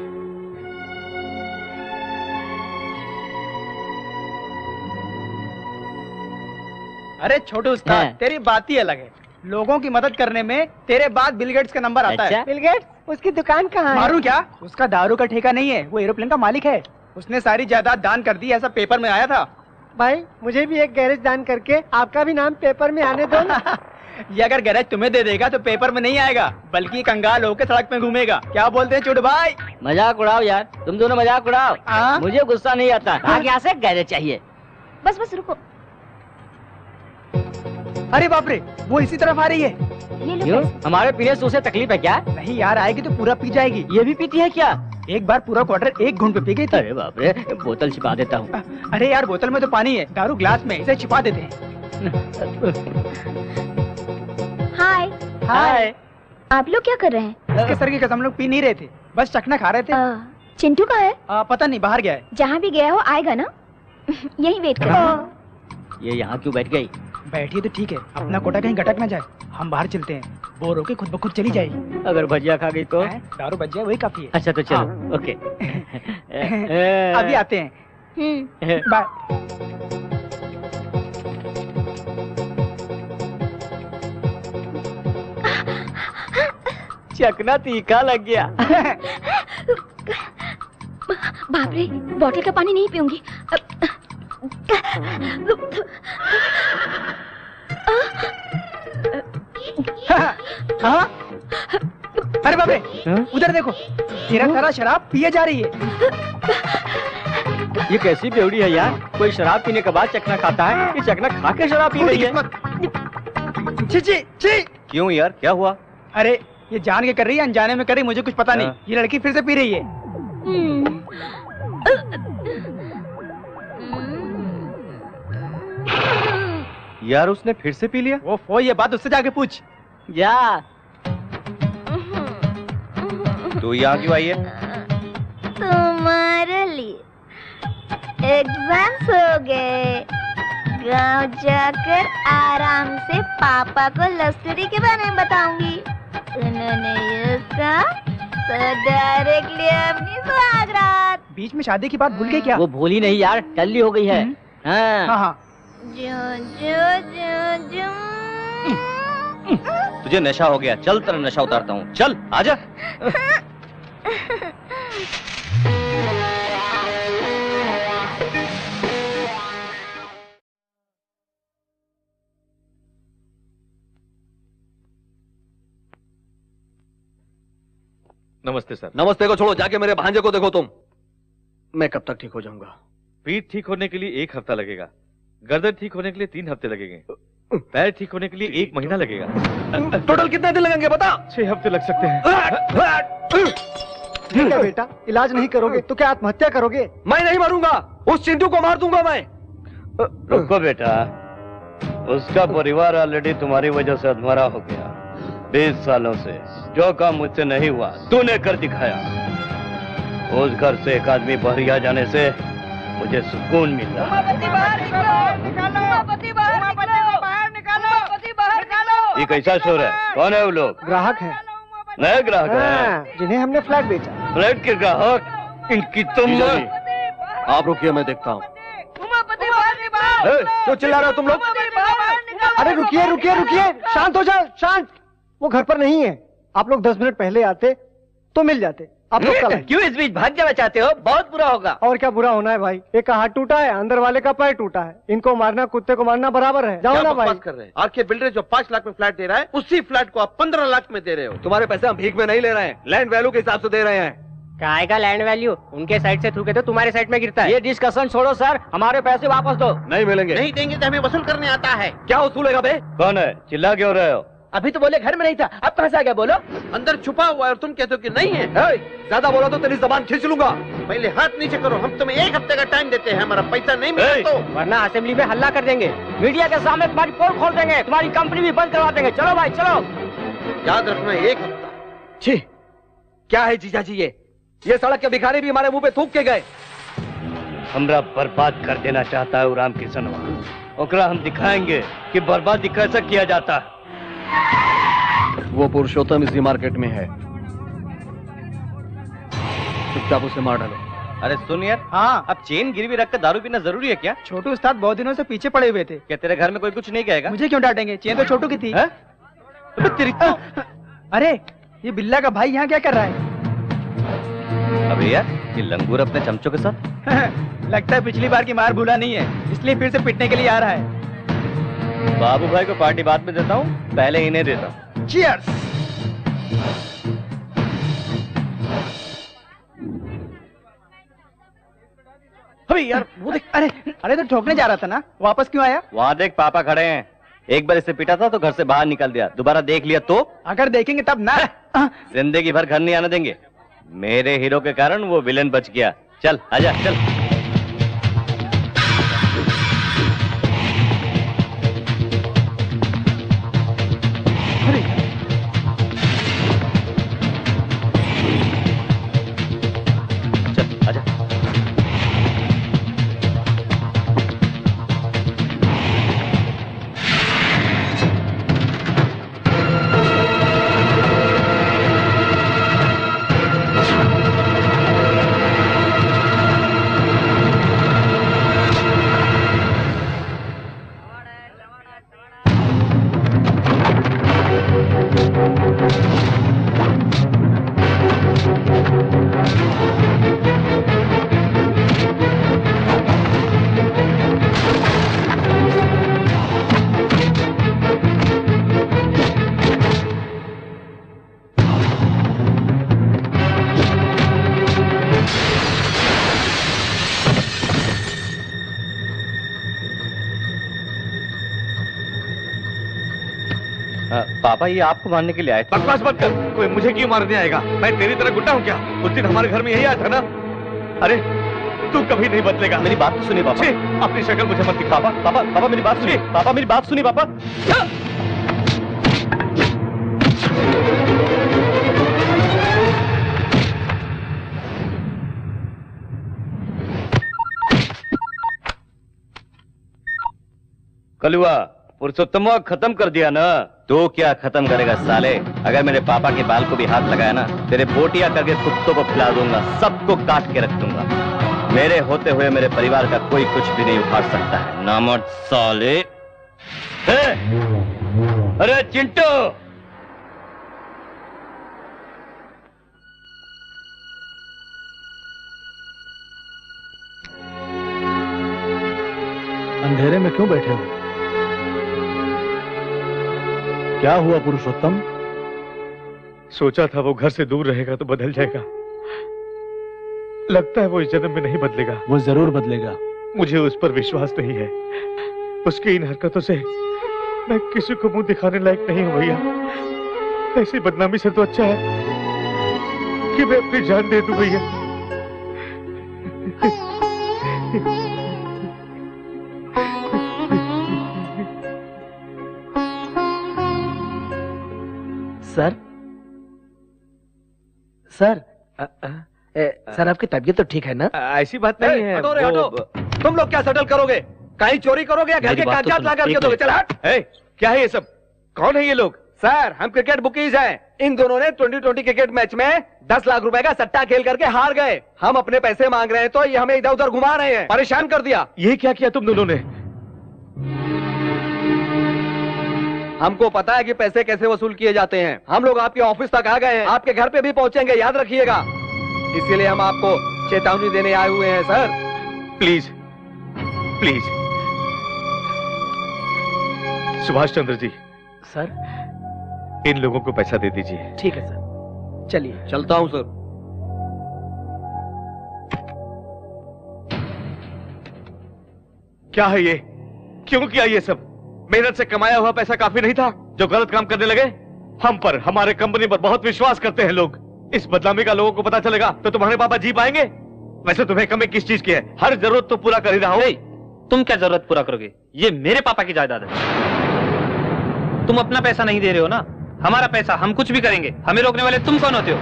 अरे छोटू उस्ताद, तेरी बात ही अलग है। लोगों की मदद करने में तेरे बाद बिल गेट्स का नंबर आता है। Bill Gates? उसकी दुकान कहाँ है? मारू क्या? उसका दारू का ठेका नहीं है, वो एरोप्लेन का मालिक है। उसने सारी जायदाद दान कर दी, ऐसा पेपर में आया था। भाई मुझे भी एक गैरेज दान करके आपका भी नाम पेपर में आने दो ना। ये अगर गैरेज तुम्हें दे देगा तो पेपर में नहीं आएगा, बल्कि कंगाल होकर सड़क में घूमेगा। क्या बोलते हैं छोटू भाई? मजाक उड़ाओ यार, तुम दोनों मजाक उड़ाओ। मुझे गुस्सा नहीं आता। आगे यहाँ से गैरेज चाहिए। बस बस रुको। अरे बाप रे, वो इसी तरफ आ रही है। क्यों? हमारे पीने से उसे तकलीफ है क्या? नहीं यार, आएगी तो पूरा पी जाएगी। ये भी पीती है क्या? एक बार पूरा क्वार्टर एक घूंट पे पी गई थी। अरे बाप रे, बोतल छिपा देता हूँ। अरे यार, बोतल में तो पानी है, दारू ग्लास में, इसे छिपा देते हैं। हाय। हाय। आप लोग क्या कर रहे हैं? इसके सर की कसम, लोग पी नहीं रहे थे, बस चखना खा रहे थे। चिंटू कहाँ है? पता नहीं, बाहर गया है। जहाँ भी गया हो आएगा ना? यही वेट कर। ये यहाँ क्यों बैठ गई? बैठिए तो ठीक है, अपना कोटा कहीं गटक ना जाए। हम बाहर चलते हैं, बोर होके खुद ब खुद चली जाएगी। अगर भजिया खा गई तो? दारू बच जाए वही काफी है। अच्छा तो चलो। ओके। अभी आते हैं। बाय। चकना तीखा लग गया। बाप रे, बॉटल का पानी नहीं पीऊंगी। हाँ? अरे बाप रे, उधर देखो, तेरा सारा शराब पिए जा रही है। ये कैसी बेवड़ी है यार? कोई शराब पीने के बाद चकना खाता है, ये चकना खा के शराब पी रही है। छी छी छी। क्यों यार, क्या हुआ? अरे ये जान के कर रही है, अनजाने में कर रही, मुझे कुछ पता नहीं। ये लड़की फिर से पी रही है। यार उसने फिर से पी लिया? वो ये बात उससे जाके पूछ। जा। तू यहाँ क्यों आई है? तुम्हारे लिए एग्जाम्स हो गए, गांव जाकर आराम से पापा को लव स्टोरी के बारे में बताऊंगी। उन्होंने ये कहा तो डायरेक्टली अपनी सुहागरात। बीच में शादी की बात भूल गई क्या? वो भूली नहीं यार, टल्ली हो गई है। हाँ। तुझे नशा हो गया, चल तेरा नशा उतारता हूँ, चल आजा। नमस्ते सर। नमस्ते को छोड़ो, जाके मेरे भांजे को देखो तुम। मैं कब तक ठीक हो जाऊंगा? पीठ ठीक होने के लिए 1 हफ्ता लगेगा, गर्दन ठीक होने के लिए 3 हफ्ते लगेंगे, पैर ठीक होने के लिए 1 महीना लगेगा। टोटल कितने दिन लगेंगे बता? 6 हफ्ते लग सकते हैं। क्या बेटा, इलाज नहीं करोगे तो क्या आत्महत्या करोगे? मैं नहीं मरूंगा, उस चिंटू को मार दूंगा मैं। रुको बेटा, उसका परिवार ऑलरेडी तुम्हारी वजह से अधमरा हो गया। 20 सालों से जो काम मुझसे नहीं हुआ तूने कर दिखाया। उस घर से एक आदमी बहरिया जाने से मुझे सुकून मिला। ये कैसा शोर है? कौन है वो लोग? ग्राहक है। नए ग्राहक हैं जिन्हें हमने फ्लैट बेचा। फ्लैट के ग्राहक? इनकी तुम आप रुकिए, मैं देखता हूँ। क्यों चिल्ला रहे हो तुम लोग? अरे रुकिए रुकिए रुकिए, शांत हो जाओ, शांत। वो घर पर नहीं है, आप लोग 10 मिनट पहले आते तो मिल जाते। आप लोग कल क्यों इस बीच भाग जाना चाहते हो? बहुत बुरा होगा। और क्या बुरा होना है भाई? एक का हाथ टूटा है, अंदर वाले का पैर टूटा है। इनको मारना कुत्ते को मारना बराबर है। जाओ ना भाई। कर रहे हैं? आरके बिल्डर जो 5 लाख में फ्लैट दे रहा है, उसी फ्लैट को आप 15 लाख में दे रहे हो। तुम्हारे पैसे हम भीख में नहीं ले रहे हैं, लैंड वैल्यू के हिसाब से दे रहे हैं। काय का लैंड वैल्यू? उनके साइड से थूके तो तुम्हारे साइड में गिरता है। ये डिस्कशन छोड़ो सर, हमारे पैसे वापस दो। नहीं मिलेंगे। नहीं देंगे तो हमें वसूल करने आता है। क्या वसूलेगा बे? कौन है? चिल्ला क्यों रहे हो? अभी तो बोले घर में नहीं था, अब कहाँ से आ गया? बोलो। अंदर छुपा हुआ है और तुम कहते हो कि नहीं है। ज्यादा बोला तो तेरी जबान खींच लूंगा। पहले हाथ नीचे करो, हम तुम्हें 1 हफ्ते का टाइम देते हैं, हमारा पैसा नहीं मिला तो वरना असेंबली में हल्ला कर देंगे। मीडिया के सामने तुम्हारी पोल खोल देंगे, तुम्हारी कंपनी भी बंद करवा देंगे। चलो भाई चलो। याद रखना 1 हफ्ता। छी, क्या है जीजा जी ये सड़क के भिखारी भी हमारे मुंह पे थूक के गए। हमरा बर्बाद कर देना चाहता है राम किशनवा। ओकरा हम दिखाएंगे कि बर्बादी कैसे किया जाता है। वो पुरुषोत्तम इसी मार्केट में है, चुपचाप उसे मार डालो। अरे सुन यार, हाँ, अब चेन गिरवी रख कर दारू पीना जरूरी है क्या? छोटू उस्ताद बहुत दिनों से पीछे पड़े हुए थे। क्या तेरे घर में कोई कुछ नहीं कहेगा? मुझे क्यों डांटेंगे? चेन तो छोटू की थी। तेरी तो... अरे ये बिल्ला का भाई यहाँ क्या कर रहा है? अबे यार, ये लंगूर अपने चमचों के साथ लगता है पिछली बार की मार भूला नहीं है, इसलिए फिर से पिटने के लिए आ रहा है। बाबू भाई को पार्टी बाद में देता हूँ, पहले इन्हें देता हूँ। चीयर्स। अबे यार वो देख, अरे तो ठोकने जा रहा था ना, वापस क्यों आया? वहाँ देख पापा खड़े हैं। एक बार इसे पीटा था तो घर से बाहर निकल दिया, दोबारा देख लिया तो? अगर देखेंगे तब ना। जिंदगी भर घर नहीं आने देंगे। मेरे हीरो के कारण वो विलेन बच गया। चल आजा चल। चल आजा। पापा ये आपको मारने के लिए आए थे। बकवास मत कर, कोई मुझे क्यों मारने आएगा? मैं तेरी तरह गुंडा हूँ क्या? उस दिन हमारे घर में यही आया था ना। अरे तू कभी नहीं बदलेगा। मेरी बात तो सुनिए पापा। अपनी शक्ल मुझे मत दिखा। पापा मेरी बात सुनिए। पापा मेरी बात सुनिए पापा। कलुआ पुरुषोत्तम खत्म कर दिया ना? तो क्या खत्म करेगा साले? अगर मेरे पापा के बाल को भी हाथ लगाया ना, तेरे बोटिया करके कुत्तों को खिला दूंगा, सबको काट के रख दूंगा। मेरे होते हुए मेरे परिवार का कोई कुछ भी नहीं उखाड़ सकता है। नामर्द साले। अरे चिंटू, अंधेरे में क्यों बैठे हो? क्या हुआ पुरुषोत्तम? सोचा था वो घर से दूर रहेगा तो बदल जाएगा, लगता है वो इस जन्म में नहीं बदलेगा। वो जरूर बदलेगा। मुझे उस पर विश्वास नहीं है। उसकी इन हरकतों से मैं किसी को मुंह दिखाने लायक नहीं हूं भैया। ऐसी बदनामी से तो अच्छा है कि मैं अपनी जान दे दूं भैया। सर सर आपकी तबीयत तो ठीक है ना? ऐसी बात नहीं है। हटो रे हटो। तुम लोग क्या सेटल करोगे? कहीं चोरी करोगे या घर के कागजात ला करके दोगे? चल हट। क्या है ये सब? कौन है ये लोग? सर हम क्रिकेट बुकीज हैं। इन दोनों ने 2020 क्रिकेट मैच में 10 लाख रुपए का सट्टा खेल करके हार गए। हम अपने पैसे मांग रहे हैं तो ये हमें इधर उधर घुमा रहे हैं, परेशान कर दिया। ये क्या किया तुम दोनों ने? हमको पता है कि पैसे कैसे वसूल किए जाते हैं। हम लोग आपके ऑफिस तक आ गए हैं, आपके घर पे भी पहुंचेंगे, याद रखिएगा। इसीलिए हम आपको चेतावनी देने आए हुए हैं sir. Please please. Subhash Chandra ji. Sir इन लोगों को पैसा दे दीजिए। ठीक है सर, चलिए। चलता हूं सर। क्या है ये? क्यों किया ये सब? मेहनत से कमाया हुआ पैसा काफी नहीं था जो गलत काम करने लगे? हम पर, हमारे कंपनी पर बहुत विश्वास करते हैं लोग। इस बदनामी का लोगों को पता चलेगा तो तुम्हारे पापा जी पाएंगे? वैसे तुम्हें कमी किस चीज की है? हर जरूरत तो पूरा कर ही रहा हूं। तुम क्या जरूरत पूरा करोगे? ये मेरे पापा की जायदाद है। तुम अपना पैसा नहीं दे रहे हो ना, हमारा पैसा, हम कुछ भी करेंगे। हमें रोकने वाले तुम कौन होते हो?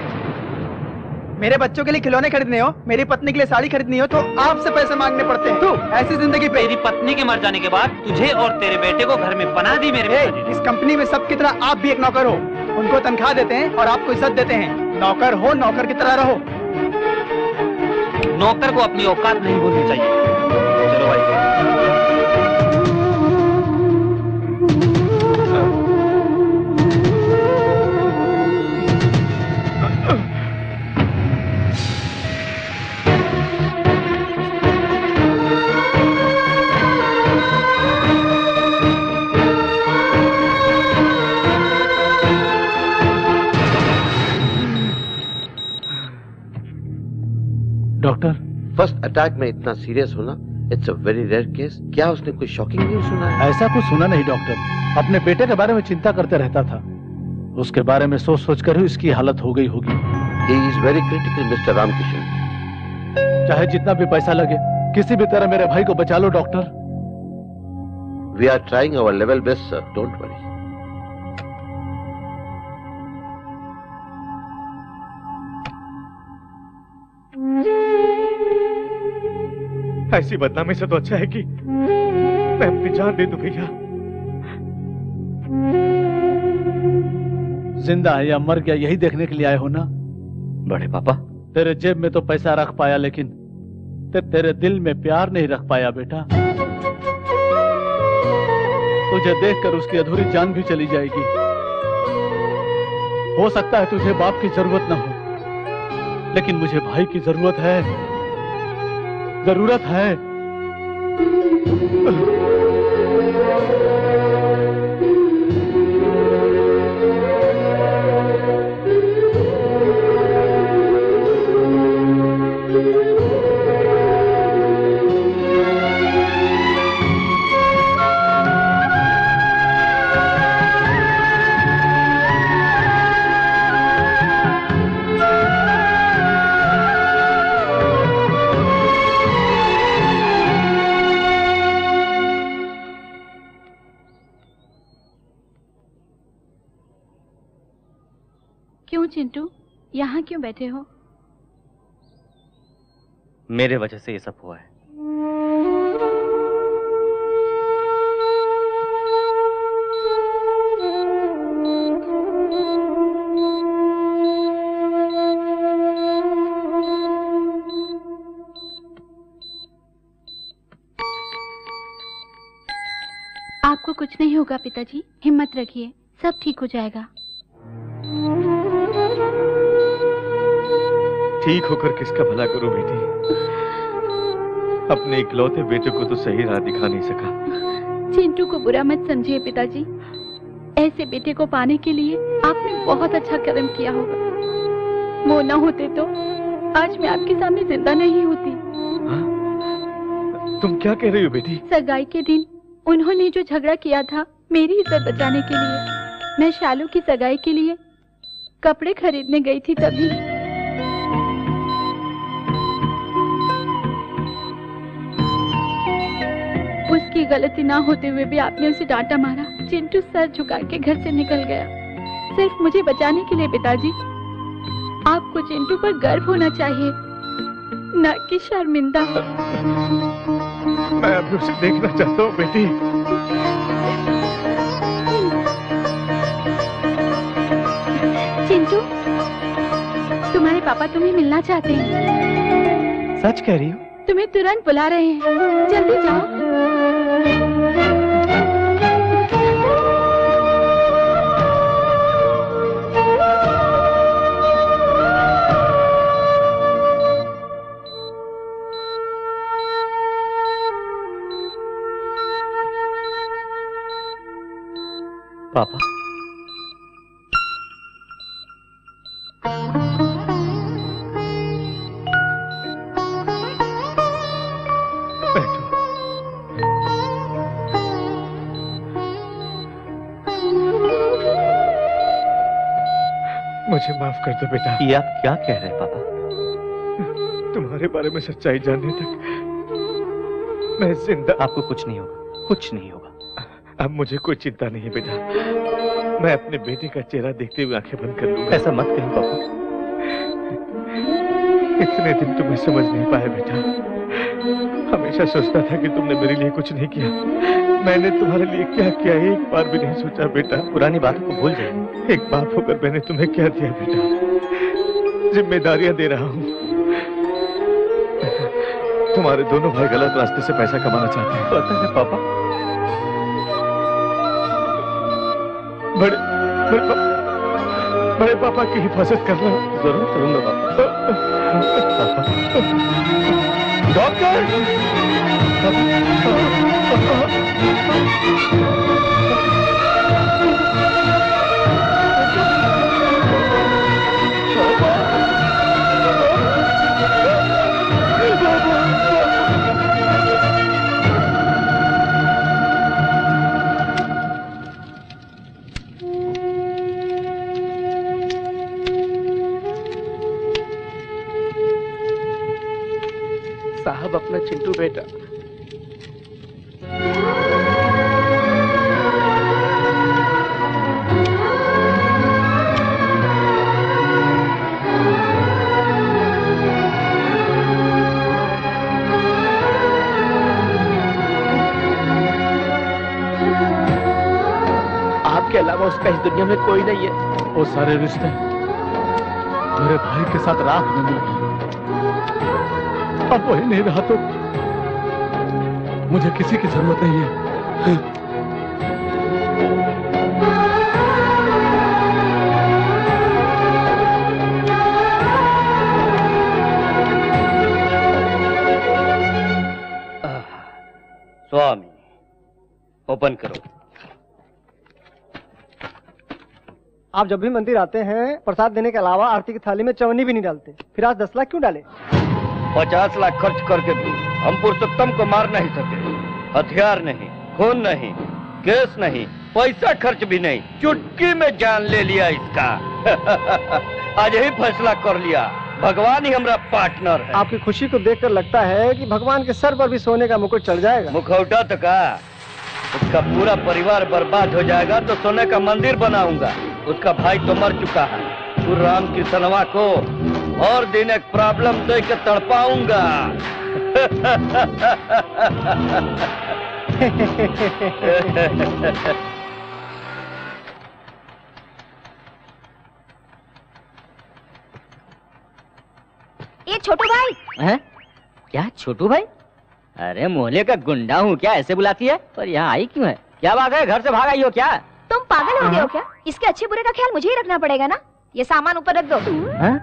मेरे बच्चों के लिए खिलौने खरीदने हो, मेरी पत्नी के लिए साड़ी खरीदनी हो तो आपसे पैसे मांगने पड़ते हैं। तू ऐसी जिंदगी पे। तेरी पत्नी के मर जाने के बाद तुझे और तेरे बेटे को घर में पनाह दी मेरे इस कंपनी में सबकी तरह आप भी एक नौकर हो। उनको तनख्वाह देते हैं और आपको इज्जत देते हैं। नौकर हो, नौकर की तरह रहो। नौकर को अपनी औकात नहीं भूलनी चाहिए। चलो भाई। डॉक्टर, फर्स्ट अटैक में इतना सीरियस होना it's a very rare case. क्या उसने कोई शॉकिंग न्यूज़ सुना है? ऐसा कुछ सुना नहीं डॉक्टर। अपने बेटे के बारे में चिंता करते रहता था। उसके बारे में सोच सोच कर ही इसकी हालत हो गई होगी। He is very critical mister Ramkishan. चाहे जितना भी पैसा लगे किसी भी तरह मेरे भाई को बचा लो doctor. We are trying our level best sir, don't worry. ऐसी बदनामी से तो अच्छा है कि मैं अपनी जान दे दूं भैया। जिंदा है या मर गया यही देखने के लिए आए हो ना? बड़े पापा, तेरे जेब में तो पैसा रख पाया लेकिन तेरे दिल में प्यार नहीं रख पाया बेटा। तुझे देखकर उसकी अधूरी जान भी चली जाएगी। हो सकता है तुझे बाप की जरूरत ना हो, लेकिन मुझे भाई की जरूरत है, जरूरत है। चिंटू, यहाँ क्यों बैठे हो? मेरे वजह से ये सब हुआ है। आपको कुछ नहीं होगा पिताजी, हिम्मत रखिए, सब ठीक हो जाएगा। ठीक होकर किसका भला करूं बेटी? अपने इकलौते बेटे को तो सही राह दिखा नहीं सका। चिंटू को बुरा मत समझिए पिताजी, ऐसे बेटे को पाने के लिए आपने बहुत अच्छा कर्म किया होगा। वो न होते तो आज मैं आपके सामने जिंदा नहीं होती। तुम क्या कह रही हो बेटी? सगाई के दिन उन्होंने जो झगड़ा किया था मेरी इज्जत बचाने के लिए, मैं शालू की सगाई के लिए कपड़े खरीदने गई थी, तभी उसकी गलती ना होते हुए भी आपने उसे डांटा मारा। चिंटू सर झुका के घर से निकल गया, सिर्फ मुझे बचाने के लिए। पिताजी, आपको चिंटू पर गर्व होना चाहिए, न कि शर्मिंदा। मैं अभी उसे देखना चाहता हूँ बेटी। चिंटू, तुम्हारे पापा तुम्हें मिलना चाहते हैं। सच कह रही हो? तुम्हें तुरंत बुला रहे हैं, जल्दी जाओ। पापा, मुझे माफ कर दो बेटा। ये आप क्या कह रहे हैं पापा? तुम्हारे बारे में सच्चाई जानने तक मैं जिंदा। आपको कुछ नहीं होगा, कुछ नहीं होगा। अब मुझे कोई चिंता नहीं है बेटा, मैं अपने बेटे का चेहरा देखते हुए आंखें बंद कर लूंगा। ऐसा मत कहिए पापा। इतने दिन तुम्हें समझ नहीं पाया बेटा। हमेशा सोचता था कि तुमने मेरे लिए कुछ नहीं किया। मैंने तुम्हारे लिए क्या किया एक बार भी नहीं सोचा बेटा। पुरानी बातों को भूल जाइए। एक बाप होकर मैंने तुम्हें क्या दिया बेटा? जिम्मेदारियां दे रहा हूं। तुम्हारे दोनों भाई गलत रास्ते से पैसा कमाना चाहते हैं। पता है पापा। बड़े पापा की हिफाजत करना। जरूर करूंगा पापा। डॉक्टर! साहब अपना चिंटू बेटा। आपके अलावा उसका इस दुनिया में कोई नहीं है। वो सारे रिश्ते मेरे भाई के साथ राख में मिल गए। अब वही नहीं रहा तो मुझे किसी की जरूरत नहीं है। स्वामी ओपन करो। आप जब भी मंदिर आते हैं प्रसाद देने के अलावा आरती की थाली में चवन्नी भी नहीं डालते, फिर आज 10 लाख क्यों डाले? 50 लाख खर्च करके भी हम पुरुषोत्तम को मार नहीं सके। हथियार नहीं, खून नहीं, केस नहीं, पैसा खर्च भी नहीं, चुटकी में जान ले लिया इसका। आज ही फैसला कर लिया, भगवान ही हमारा पार्टनर है। आपकी खुशी को देखकर लगता है कि भगवान के सर पर भी सोने का मुकुट चढ़ जाएगा। मुखौटा तो का उसका पूरा परिवार बर्बाद हो जाएगा तो सोने का मंदिर बनाऊंगा। उसका भाई तो मर चुका है। तू राम कृष्णवा को और दिन एक प्रॉब्लम दे के तड़पाऊंगा। ये छोटू भाई है? क्या छोटू भाई? अरे मोहल्ले का गुंडा हूँ क्या, ऐसे बुलाती है? पर यहाँ आई क्यों है? क्या बात है, घर से भाग आई हो क्या? तुम पागल हो गए हो क्या? इसके अच्छे बुरे का ख्याल मुझे ही रखना पड़ेगा ना। ये सामान ऊपर रख दो। हाँ?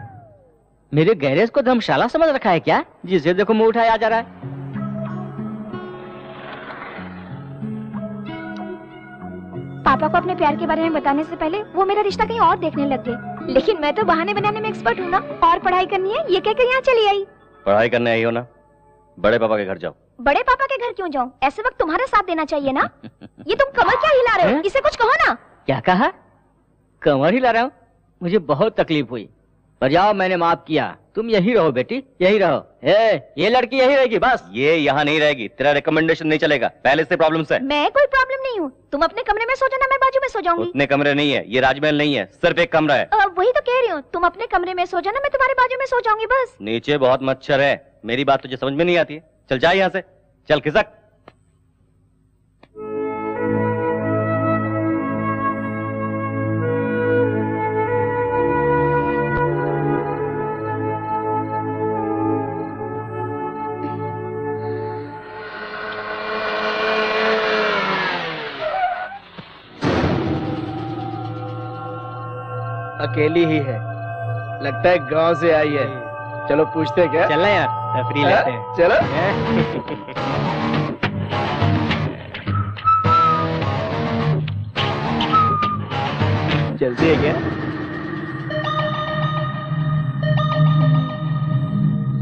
मेरे गैरेज को धर्मशाला समझ रखा है क्या? जिसे देखो मुंह उठाया जा रहा है। पापा को अपने प्यार के बारे में बताने से पहले वो मेरा रिश्ता कहीं और देखने लग गए। लेकिन मैं तो बहाने बनाने में एक्सपर्ट हूँ ना। और पढ़ाई करनी है ये कहकर यहाँ चली आई। पढ़ाई करने आई हो ना, बड़े पापा के घर जाओ। बड़े पापा के घर क्यों जाऊँ? ऐसे वक्त तुम्हारा साथ देना चाहिए ना। ये तुम कमर क्या हिला रहे हो? इसे कुछ कहो ना। क्या कहा? कमर हिला रहा हूँ? मुझे बहुत तकलीफ हुई, पर जाओ मैंने माफ किया। तुम यही रहो बेटी, यही रहो। ये लड़की यही रहेगी बस। ये यहाँ नहीं रहेगी, तेरा रिकमेंडेशन नहीं चलेगा, पहले से प्रॉब्लम्स है। मैं कोई प्रॉब्लम नहीं हूँ। तुम अपने कमरे में सो जाना, मैं बाजू में सो जाऊंगी। उतने कमरे नहीं है, ये राजमहल नहीं है, सिर्फ एक कमरा है। वही तो कह रही हूँ, तुम अपने कमरे में सो जाना, मैं तुम्हारे बाजू में सो जाऊंगी बस। नीचे बहुत मच्छर है, मेरी बात तुझे समझ में नहीं आती है। चल जा यहाँ से, चल खिसक। अकेली ही है, लगता है गांव से आई है। चलो पूछते हैं क्या? चलना यार, तफरी लेते हैं। चलो। जल्दी है क्या?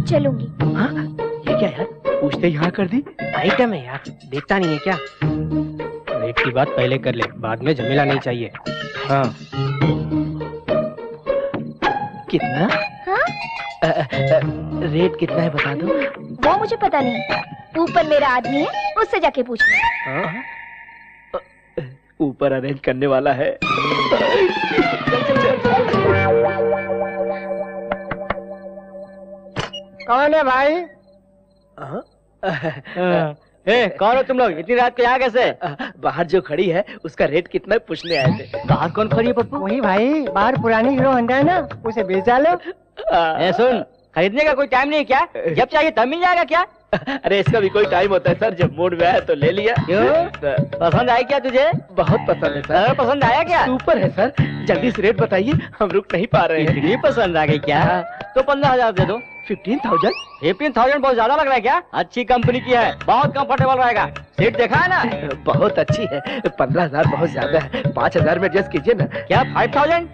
चलूंगी। हाँ? ये क्या यार, पूछते यहाँ कर दी? आइटम है यार, देखता नहीं है क्या? रेट की बात पहले कर ले, बाद में झमेला नहीं चाहिए। हाँ। कितना? हाँ? रेट कितना है बता दो। वो मुझे पता नहीं, ऊपर मेरा आदमी है, उससे जाके पूछ लो। हाँ? ऊपर अरेंज करने वाला है। कौन है भाई? कौन हो तुम लोग? इतनी रात को यहाँ कैसे? बाहर जो खड़ी है उसका रेट कितना है पूछने आए थे। बाहर कौन खड़ी है पप्पू? वही भाई, बाहर पुरानी हीरो होंडा है ना, उसे बेच डालो। सुन, खरीदने का कोई टाइम नहीं क्या? जब चाहिए तब मिल जाएगा क्या? अरे इसका भी कोई टाइम होता है सर, जब मूड में आया तो ले लिया। क्यों? पसंद आई क्या तुझे? बहुत पसंद है सर। पसंद आया क्या? सुपर है सर, जल्दी से रेट बताइए, हम रुक नहीं पा रहे हैं। इतनी पसंद आ गई क्या? तो 15,000 दे दो। 15,000? 15,000 बहुत ज्यादा लग रहा है क्या? अच्छी कंपनी की है, बहुत कंफर्टेबल रहेगा। सीट देखा है ना? बहुत अच्छी है। 15,000 बहुत ज्यादा है, 5,000 में एडजस्ट कीजिए ना। क्या 5,000?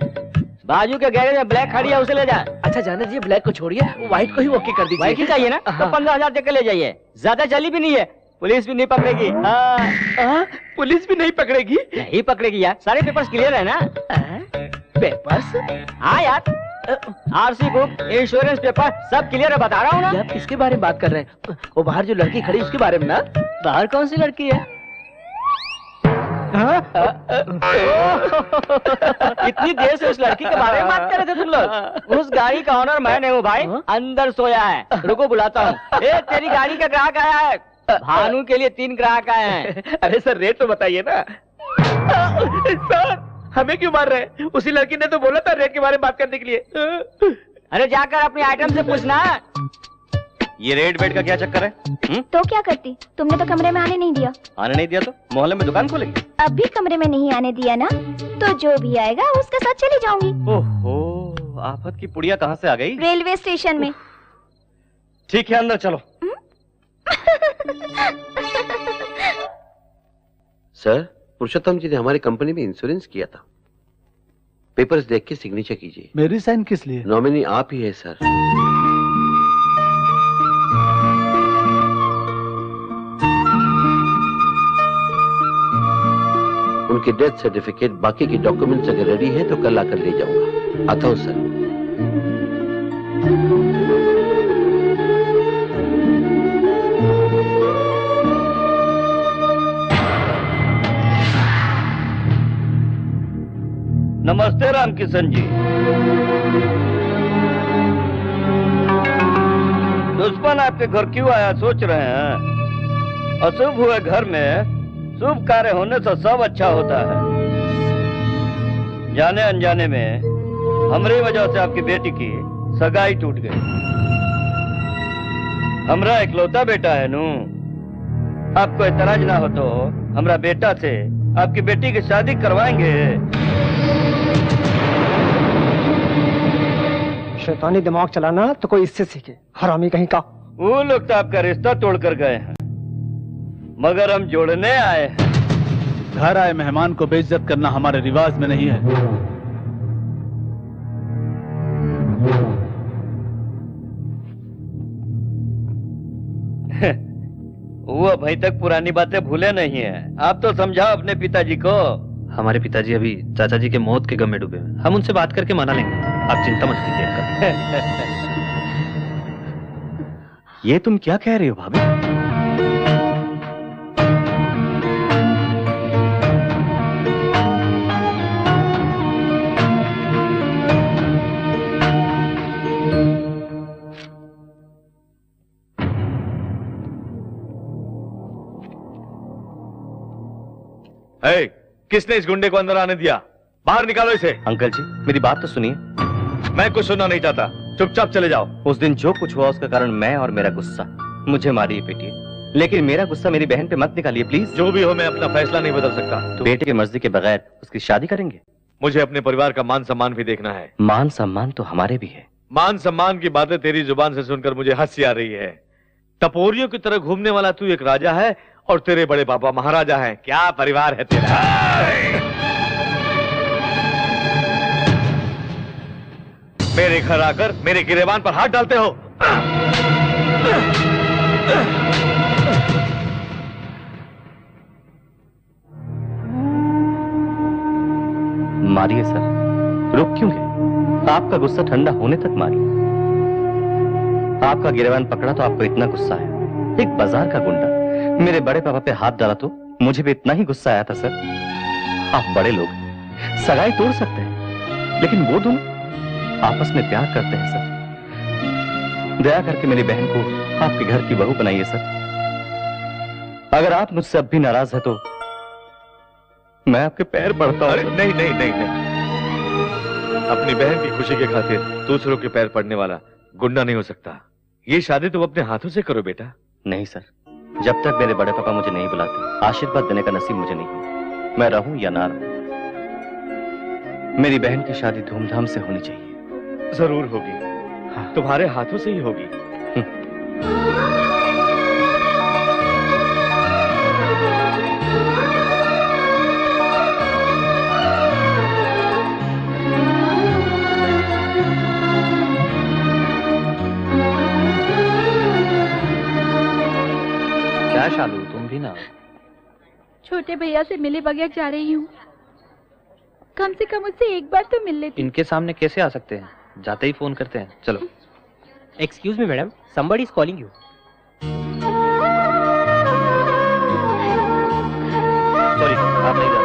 बाजू के गैरेज में ब्लैक खड़ी है, उसे ले जा। अच्छा जाने दीजिए, ब्लैक को छोड़िए, व्हाइट को ही ओके कर दीजिए। व्हाइट ही चाहिए ना? तो 15,000 देकर ले जाइए। ज्यादा चली भी नहीं है, पुलिस भी नहीं पकड़ेगी। पुलिस भी नहीं पकड़ेगी? नहीं पकड़ेगी यार, सारे पेपर्स क्लियर है ना? पेपर्स? हाँ यार, आरसी बुक, इंश्योरेंस पेपर सब क्लियर है, बता रहा हूँ ना। आप किसके बारे में बात कर रहे हैं? वो बाहर जो लड़की खड़ी उसके बारे में ना? बाहर कौन सी लड़की है? इतनी देर से उस लड़की के बारे में बात कर रहे थे तुम लोग? उस गाड़ी का ऑनर मैं हूँ भाई, अंदर सोया है, रुको बुलाता हूँ। तेरी गाड़ी का ग्राहक आया है, भानु के लिए 3 ग्राहक आए हैं। अरे सर रेट तो बताइए ना। सर हमें क्यों मार रहे हैं? उसी लड़की ने तो बोला था रेट के बारे में बात करने के लिए। अरे जाकर अपने आइटम से पूछना। ये रेट वेट का क्या चक्कर है? तो क्या करती? तुमने तो कमरे में आने नहीं दिया। आने नहीं दिया तो मोहल्ले में दुकान खोलेगी? अब भी कमरे में नहीं आने दिया ना, तो जो भी आएगा उसके साथ चली जाऊंगी। ओहो, आफत की पुड़िया कहाँ से आ गई? रेलवे स्टेशन में। ठीक है, अंदर चलो। सर, पुरुषोत्तम जी ने हमारी कंपनी में इंश्योरेंस किया था। पेपर्स देख के सिग्नेचर कीजिए। मेरी साइन किस लिए? नॉमिनी आप ही है सर। उनके डेथ सर्टिफिकेट, बाकी के डॉक्यूमेंट्स अगर रेडी है तो कल आकर ले जाऊंगा। आता हूं सर। नमस्ते रामकिशन जी। दुश्मन आपके घर क्यों आया सोच रहे हैं? अशुभ हुए घर में शुभ कार्य होने से सब अच्छा होता है। जाने अनजाने में हमारी वजह से आपकी बेटी की सगाई टूट गई। हमरा इकलौता बेटा है नू। आपको एतराज ना हो तो हमरा बेटा से आपकी बेटी की शादी करवाएंगे। शैतानी दिमाग चलाना तो कोई इससे सीखे, हरामी कहीं का। वो लोग तो आपका रिश्ता तोड़ कर गए हैं, मगर हम जोड़ने आए हैं। घर आए मेहमान को बेइज्जत करना हमारे रिवाज में नहीं है। वो अभी तक पुरानी बातें भूले नहीं है। आप तो समझाओ अपने पिताजी को। हमारे पिताजी अभी चाचा जी के मौत के गम में डूबे हैं। हम उनसे बात करके मना लेंगे, आप चिंता मत कीजिए। ये तुम क्या कह रही हो भाभी? किसने इस गुंडे को अंदर आने दिया? बाहर निकालो इसे। अंकल जी मेरी बात तो सुनिए। मैं कुछ सुनना नहीं चाहता, चुपचाप चले जाओ। उस दिन जो कुछ हुआ उसका कारण मैं और मेरा गुस्सा। मुझे मारिए पीटिए, लेकिन मेरा गुस्सा मेरी बहन पे मत निकालिए प्लीज। जो भी हो, मैं अपना फैसला नहीं बदल सकता। तो बेटे की मर्जी के बगैर उसकी शादी करेंगे? मुझे अपने परिवार का मान सम्मान भी देखना है। मान सम्मान तो हमारे भी है। मान सम्मान की बातें तेरी जुबान से सुनकर मुझे हंसी आ रही है। टपोरियों की तरह घूमने वाला तू एक राजा है और तेरे बड़े पापा महाराजा हैं। क्या परिवार है तेरा? मेरे घर आकर मेरे गिरेबान पर हाथ डालते हो। मारिए सर, रुक क्यों गए? आपका गुस्सा ठंडा होने तक मारिए। आपका गिरेबान पकड़ा तो आपको इतना गुस्सा है। एक बाजार का गुंडा मेरे बड़े पापा पे हाथ डाला तो मुझे भी इतना ही गुस्सा आया था सर। आप बड़े लोग सगाई तोड़ सकते हैं, लेकिन वो दोनों आपस में प्यार करते हैं सर। दया करके मेरी बहन को आपके घर की बहू बनाइए सर। अगर आप मुझसे अब भी नाराज है तो मैं आपके पैर पड़ता हूं। नहीं नहीं नहीं नहीं, अपनी बहन की खुशी के खातिर दूसरों के पैर पड़ने वाला गुंडा नहीं हो सकता। ये शादी तुम अपने हाथों से करो बेटा। नहीं सर, जब तक मेरे बड़े पापा मुझे नहीं बुलाते आशीर्वाद देने का नसीब मुझे नहीं। मैं रहूं या ना रहूं, मेरी बहन की शादी धूमधाम से होनी चाहिए। जरूर होगी। हाँ। तुम्हारे हाथों से ही होगी। क्या शालू, तुम भी ना? छोटे भैया से मिले बगैर जा रही हूँ। कम से कम उससे एक बार तो मिल लेती। इनके सामने कैसे आ सकते हैं? जाते ही फोन करते हैं। चलो। Excuse me madam, somebody is calling you. Sorry, आप नहीं जाते।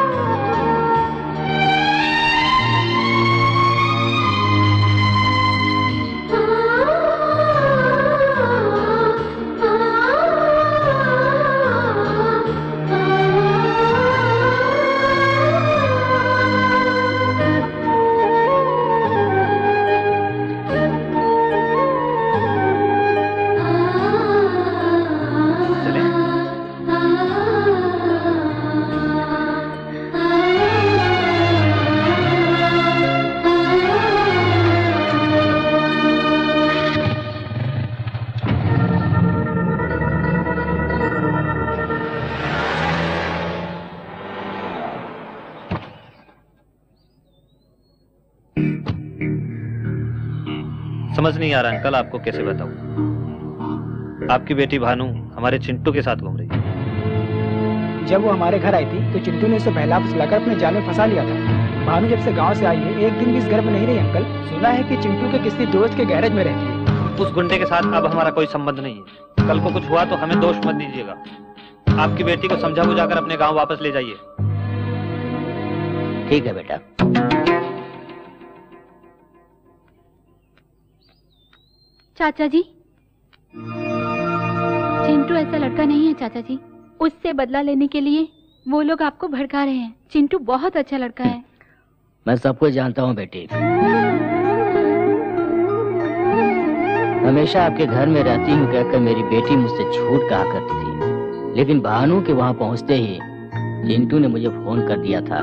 समझ नहीं आ रहा अंकल, आपको कैसे बताऊं। आपकी बेटी भानु हमारे चिंटू के साथ घूम रही है। जब वो हमारे घर आई थी तो चिंटू ने उसे बहला फुसलाकर अपने जाल में फंसा लिया था। भानु जब से गांव से आई है एक दिन भी इस घर में नहीं रही अंकल। सुना है कि चिंटू के किसी दोस्त के गैरेज में रहती है। उस गुंडे के साथ अब हमारा कोई संबंध नहीं है। कल को कुछ हुआ तो हमें दोष मत दीजिएगा। आपकी बेटी को समझा बुझाकर अपने गाँव वापस ले जाइए। ठीक है बेटा। चाचा जी, चिंटू ऐसा लड़का नहीं है चाचा जी। उससे बदला लेने के लिए वो लोग आपको भड़का रहे हैं। चिंटू बहुत अच्छा लड़का है। मैं सब कुछ जानता हूँ बेटी। हमेशा आपके घर में रहती हूँ कहकर मेरी बेटी मुझसे झूठ कहा करती थी, लेकिन भानु के वहाँ पहुँचते ही चिंटू ने मुझे फोन कर दिया था।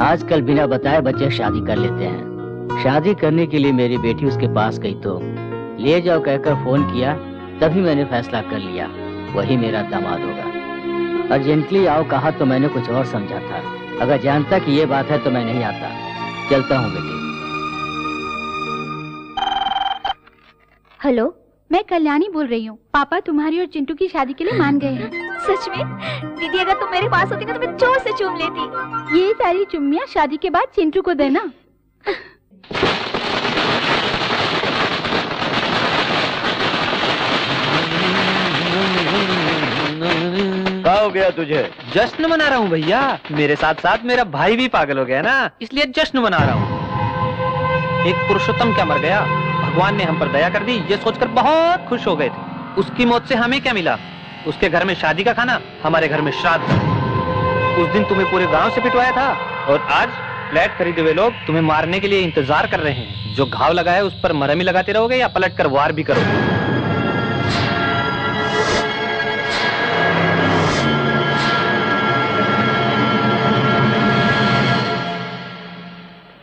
आजकल बिना बताए बच्चे शादी कर लेते हैं। शादी करने के लिए मेरी बेटी उसके पास गई तो ले जाओ कहकर फोन किया, तभी मैंने फैसला कर लिया वही मेरा दामाद होगा। अर्जेंटली आओ कहा तो मैंने कुछ और समझा था। अगर जानता कि ये बात है तो मैं नहीं आता। चलता हूँ बेटी। हेलो, मैं कल्याणी बोल रही हूँ। पापा तुम्हारी और चिंटू की शादी के लिए मान गए हैं। सच में? दीदी अगर तुम मेरे पास होती ना तो मैं जोर से चूम लेती। ये सारी चुम्मियाँ शादी के बाद चिंटू को देना। क्या हो गया तुझे? जश्न मना रहा हूँ भैया। मेरे साथ साथ मेरा भाई भी पागल हो गया ना, इसलिए जश्न मना रहा हूँ। एक पुरुषोत्तम क्या मर गया, भगवान ने हम पर दया कर दी, ये सोचकर बहुत खुश हो गए थे। उसकी मौत से हमें क्या मिला? उसके घर में शादी का खाना, हमारे घर में श्राद्ध। उस दिन तुम्हें पूरे गांव से पिटवाया था और आज फ्लैट खरीदे हुए लोग तुम्हें मारने के लिए इंतजार कर रहे हैं। जो घाव लगा है उस पर मरहम ही लगाते रहोगे या पलट कर वार भी करोगे?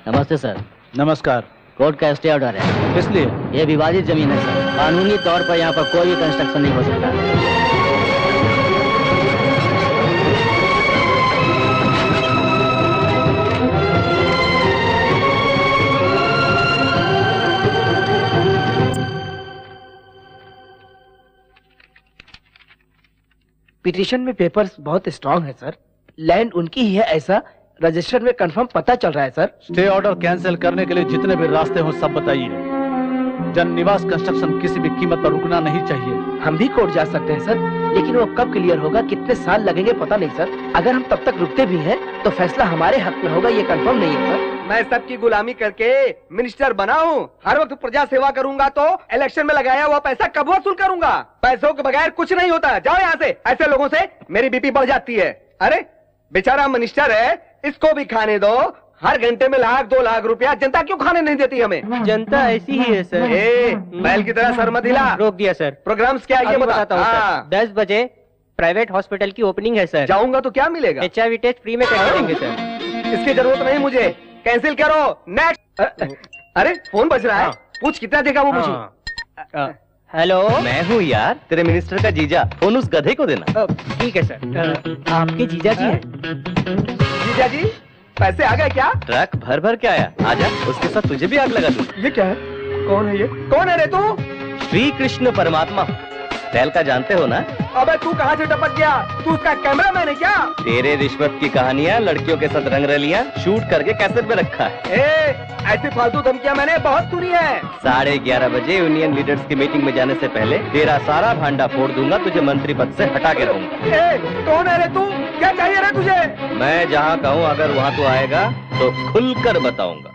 नमस्ते सर। नमस्कार। कोर्ट का स्टे ऑर्डर है। इसलिए ये विवादित जमीन है सर। कानूनी तौर पर यहाँ पर कोई भी कंस्ट्रक्शन नहीं हो सकता। पिटीशन में पेपर्स बहुत स्ट्रांग है सर। लैंड उनकी ही है ऐसा रजिस्टर में कंफर्म पता चल रहा है सर। स्टे ऑर्डर कैंसिल करने के लिए जितने भी रास्ते हो सब बताइए। जन निवास कंस्ट्रक्शन किसी भी कीमत पर रुकना नहीं चाहिए। हम भी कोर्ट जा सकते हैं सर, लेकिन वो कब क्लियर होगा, कितने साल लगेंगे पता नहीं सर। अगर हम तब तक रुकते भी हैं तो फैसला हमारे हक में होगा ये कंफर्म नहीं है सर। मैं सबकी गुलामी करके मिनिस्टर बना हूँ। हर वक्त प्रजा सेवा करूंगा तो इलेक्शन में लगाया हुआ पैसा कब वसूल करूंगा? पैसों के बगैर कुछ नहीं होता। जाओ यहाँ से। ऐसे लोगों से मेरी बीपी बढ़ जाती है। अरे बेचारा मिनिस्टर है, इसको भी खाने दो। हर घंटे में 1-2 लाख रुपया जनता क्यों खाने नहीं देती हमें? जनता ऐसी ही है सर। बैल की तरह सर मत हिला। रोक दिया सर। प्रोग्राम्स क्या है ये बताता हूँ सर। 10 बजे प्राइवेट हॉस्पिटल की ओपनिंग है सर। जाऊंगा तो क्या मिलेगा? HIV टेस्ट फ्री में करके देंगे सर। इसकी जरूरत नहीं मुझे, कैंसिल करो। नेक्स्ट। अरे फोन बज रहा है। पूछ कितना देगा वो मुझे। हेलो, मैं हूँ यार, तेरे मिनिस्टर का जीजा। फोन उस गधे को देना। ठीक है सर। आपके जीजा जी हैं? जीजा जी पैसे आ गए क्या? ट्रक भर भर के आया। आजा, उसके साथ तुझे भी आग लगा दूं। ये क्या है? कौन है ये? कौन है रे तू? श्री कृष्ण परमात्मा टहल का जानते हो ना? अबे तू कहाँ से टपक गया? तू उसका कैमरामैन है क्या? तेरे रिश्वत की कहानियाँ, लड़कियों के साथ रंगरलियाँ शूट करके कैसेट में रखा है। ऐसी फालतू धमकियाँ मैंने बहुत सुनी है। 11:30 बजे यूनियन लीडर्स की मीटिंग में जाने से पहले तेरा सारा भांडा फोड़ दूंगा, तुझे मंत्री पद से हटा के रहूंगा। कौन है रे तू? क्या चाहिए रे तुझे? मैं जहाँ कहूँ अगर वहाँ तू आएगा तो खुलकर बताऊंगा।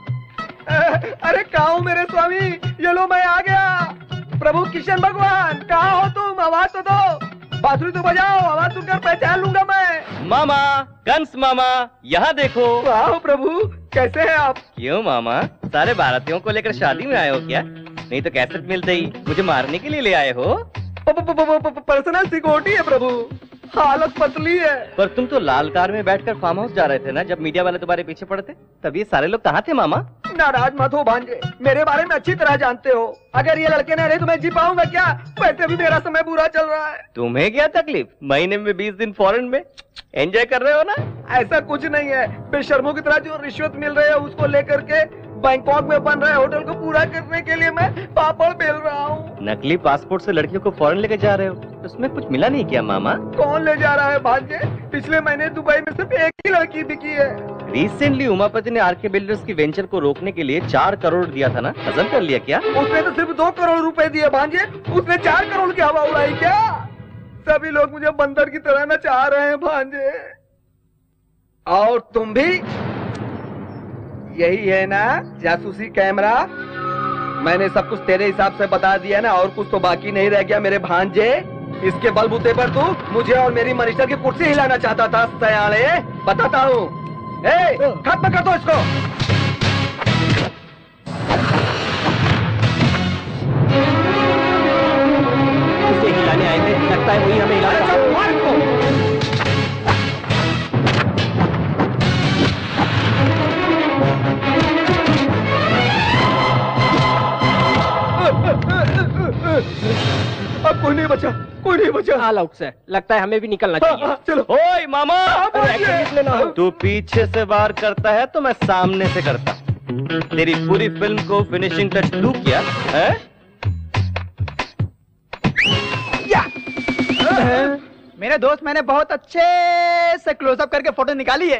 अरे कहाँ हूँ मेरे स्वामी? ये लो मैं आ गया। प्रभु किशन भगवान कहाँ हो तुम? आवाज तो दो। बांसुरी तो बजाओ, आवाज सुनकर पहचान लूंगा मैं। मामा, कंस मामा, यहाँ देखो। वाह प्रभु, कैसे हैं आप? क्यों मामा, सारे भारतीयों को लेकर शादी में आए हो क्या? नहीं तो कैसेट मिलते ही मुझे मारने के लिए ले आए हो? पर्सनल सिक्योरिटी है प्रभु, हालत पतली है। पर तुम तो लाल कार में बैठकर फार्म हाउस जा रहे थे ना, जब मीडिया वाले तुम्हारे पीछे पड़े थे। तब ये सारे लोग कहाँ थे मामा? नाराज मत हो भांजे, मेरे बारे में अच्छी तरह जानते हो। अगर ये लड़के न रहे तो मैं जी पाऊंगा क्या? वैसे भी मेरा समय बुरा चल रहा है। तुम्हें क्या तकलीफ? महीने में 20 दिन फॉरेन में एंजॉय कर रहे हो ना? ऐसा कुछ नहीं है। बेशर्मों की तरह जो रिश्वत मिल रही है उसको लेकर के बैंकॉक में बन रहे होटल को पूरा करने के लिए मैं पापड़ बेल रहा हूँ। नकली पासपोर्ट से लड़कियों को फॉरेन लेके जा रहे हो, उसमें कुछ मिला नहीं क्या मामा? कौन ले जा रहा है भांजे? पिछले महीने दुबई में सिर्फ एक ही लड़की बिकी है। रिसेंटली उमापति ने आरके बिल्डर्स की वेंचर को रोकने के लिए 4 करोड़ दिया था ना, हजम कर लिया क्या? उसने तो सिर्फ 2 करोड़ रुपए दिए भांजे, उसने 4 करोड़ की हवा उड़ाई क्या? सभी लोग मुझे बंदर की तरह नचा रहे हैं भांजे। और तुम भी यही है ना जासूसी कैमरा? मैंने सब कुछ तेरे हिसाब से बता दिया ना, और कुछ तो बाकी नहीं रह गया मेरे भांजे। इसके बलबूते पर तू मुझे और मेरी मिनिस्टर की कुर्सी हिलाना चाहता था सयाने। बताता हूँ, खत्म कर दो इसको। इसे हिलाने आए थे, लगता है वही हमें हिलाना। अब कोई नहीं बचा, कोई नहीं बचा। ऑल आउट सर, लगता है हमें भी निकलना चाहिए। चलो। ओए मामा, तू पीछे से वार करता है तो मैं सामने से करता। तेरी पूरी फिल्म को फिनिशिंग टच तू किया है? मेरे दोस्त, मैंने बहुत अच्छे से क्लोजअप करके फोटो निकाली है।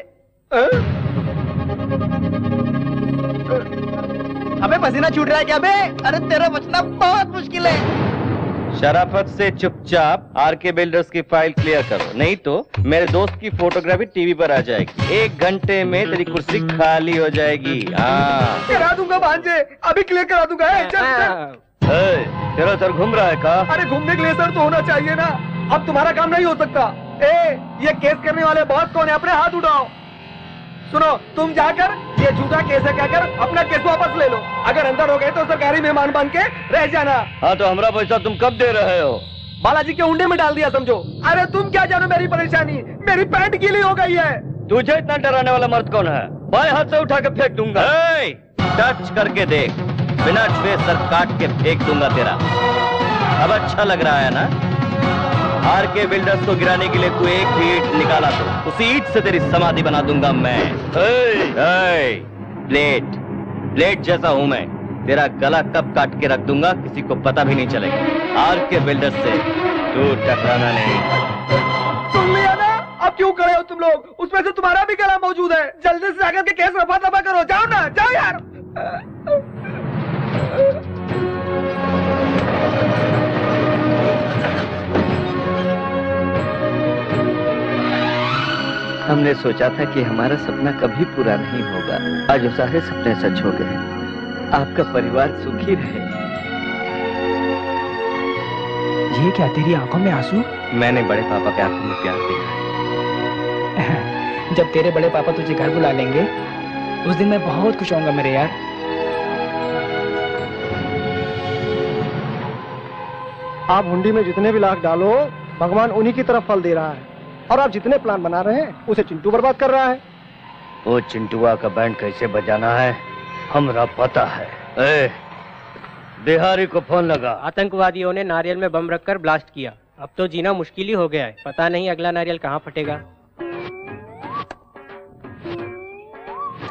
अबे पसीना छूट रहा है क्या बे? अरे तेरा बचना बहुत मुश्किल है। शराफत से चुपचाप आरके बिल्डर्स की फाइल क्लियर करो, नहीं तो मेरे दोस्त की फोटोग्राफी टीवी पर आ जाएगी। 1 घंटे में तेरी कुर्सी खाली हो जाएगी। हाँ करा दूंगा भांजे, अभी क्लियर करा दूंगा। तेरा सर घूम रहा है का? अरे घूमने के लिए सर तो होना चाहिए ना। अब तुम्हारा काम नहीं हो सकता। ये केस करने वाले बॉस कौन है? अपने हाथ उठाओ। सुनो, तुम जाकर ये झूठा केस है कहकर अपना केस वापस ले लो। अगर अंदर हो गए तो सरकारी मेहमान बन के रह जाना। हाँ तो हमारा पैसा तुम कब दे रहे हो? बालाजी के उंडे में डाल दिया समझो। अरे तुम क्या जानो मेरी परेशानी, मेरी पैंट गीली हो गई है। तुझे इतना डराने वाला मर्द कौन है? बाएं हाथ से उठा के फेंक दूंगा। टच करके देख, बिना छुए सर काट के फेंक दूंगा तेरा। अब अच्छा लग रहा है ना? आरके बिल्डर्स को गिराने के लिए तू एक भी ईंट निकाला तो उसी ईंट से तेरी समाधि बना दूंगा मैं। ब्लेड जैसा हूं मैं, तेरा गला कब काट के रख दूंगा किसी को पता भी नहीं चलेगा। आरके बिल्डर्स से तू टकराना नहीं। सुन लिया ना? अब क्यों खड़े हो तुम लोग? उसमें से तुम्हारा भी गला मौजूद है। जल्दी से जाकर के केस रफा दफा करो। जाओ ना, जाओ यार। हमने सोचा था कि हमारा सपना कभी पूरा नहीं होगा। आज वो सारे सपने सच हो गए। आपका परिवार सुखी रहे। ये क्या तेरी आंखों में आंसू? मैंने बड़े पापा के आंखों में प्यार देखा। जब तेरे बड़े पापा तुझे घर बुला लेंगे उस दिन मैं बहुत खुश होऊंगा मेरे यार। आप हुंडी में जितने भी लाख डालो भगवान उन्हीं की तरफ फल दे रहा है, और आप जितने प्लान बना रहे हैं उसे चिंटू बर्बाद कर रहा है। वो चिंटुआ का बैंड कैसे बजाना है हमरा पता है। ए, बिहारी को फोन लगा। आतंकवादियों ने नारियल में बम रखकर ब्लास्ट किया। अब तो जीना मुश्किल ही हो गया है। पता नहीं अगला नारियल कहाँ फटेगा।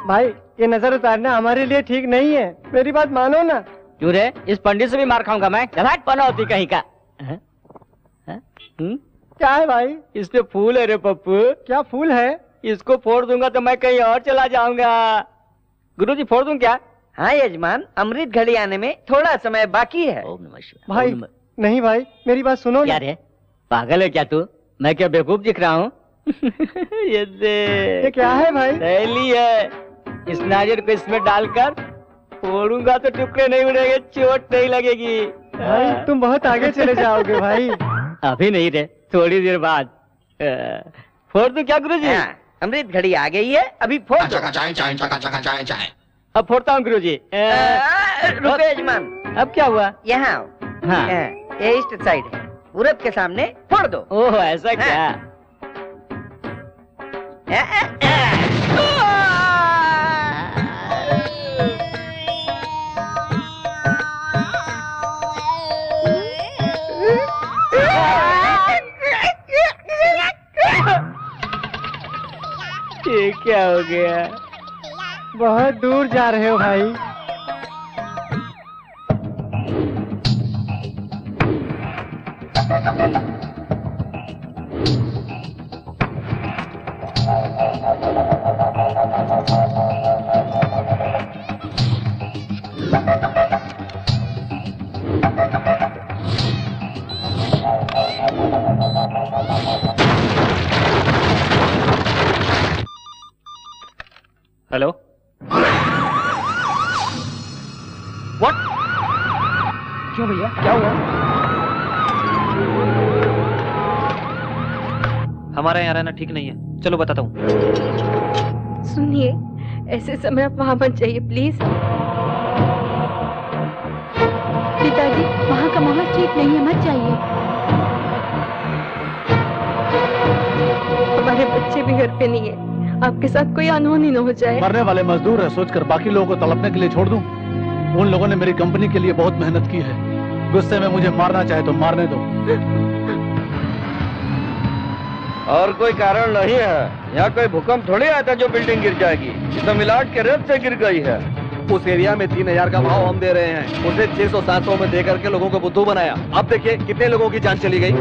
भाई ये नजर उतारना हमारे लिए ठीक नहीं है, मेरी बात मानो ना। क्यों रे, इस पंडित से भी मार खाऊंगा मैं। पनौती कहीं का। क्या है भाई? इस पे फूल है रे पप्पू। क्या फूल है? इसको फोड़ दूंगा तो मैं कहीं और चला जाऊंगा। गुरुजी फोड़ दूं क्या? हाँ यजमान, अमृत घड़ी आने में थोड़ा समय बाकी है। भाई नहीं भाई, मेरी बात सुनो ना। क्या रे, पागल है क्या तू? मैं क्या बेवकूफ दिख रहा हूँ? ये क्या है भाई? थैली है। इस नारियल को इसमें डालकर फोड़ूंगा तो टुकड़े नहीं उड़ेंगे, चोट नहीं लगेगी। भाई तुम बहुत आगे चले जाओगे भाई। अभी नहीं रे, थोड़ी देर बाद। फोड़ दूं क्या गुरुजी? अमृत घड़ी आ गई है, अभी फोड़ दो। अब फोड़ता हूँ गुरुजी। रुको यजमान। अब क्या हुआ? यहाँ आओ। हाँ। ये ईस्ट साइड है, पूरब के सामने फोड़ दो। ओह ऐसा क्या? ये क्या हो गया? बहुत दूर जा रहे हो भाई। Hello, what? क्यों भैया, क्या हुआ? हमारा यहाँ रहना ठीक नहीं है। चलो बताता हूँ। सुनिए, ऐसे समय आप वहाँ मत जाइए प्लीज। पिताजी, वहाँ का माहौल ठीक नहीं है, मत जाइए। हमारे बच्चे भी घर पे नहीं है, आपके साथ कोई अनहोनी न हो जाए। मरने वाले मजदूर है सोचकर बाकी लोगों को तड़पने के लिए छोड़ दूं? उन लोगों ने मेरी कंपनी के लिए बहुत मेहनत की है। गुस्से में मुझे मारना चाहे तो मारने दो। और कोई कारण नहीं है। यहाँ कोई भूकंप थोड़ी आया था जो बिल्डिंग गिर जाएगी। तो मिलाट के रेत से गिर गई है। उस एरिया में 3000 का भाव हम दे रहे हैं, उसे 600-700 में दे करके लोगों को बुद्धू बनाया। अब देखिए कितने लोगों की जान चली गई।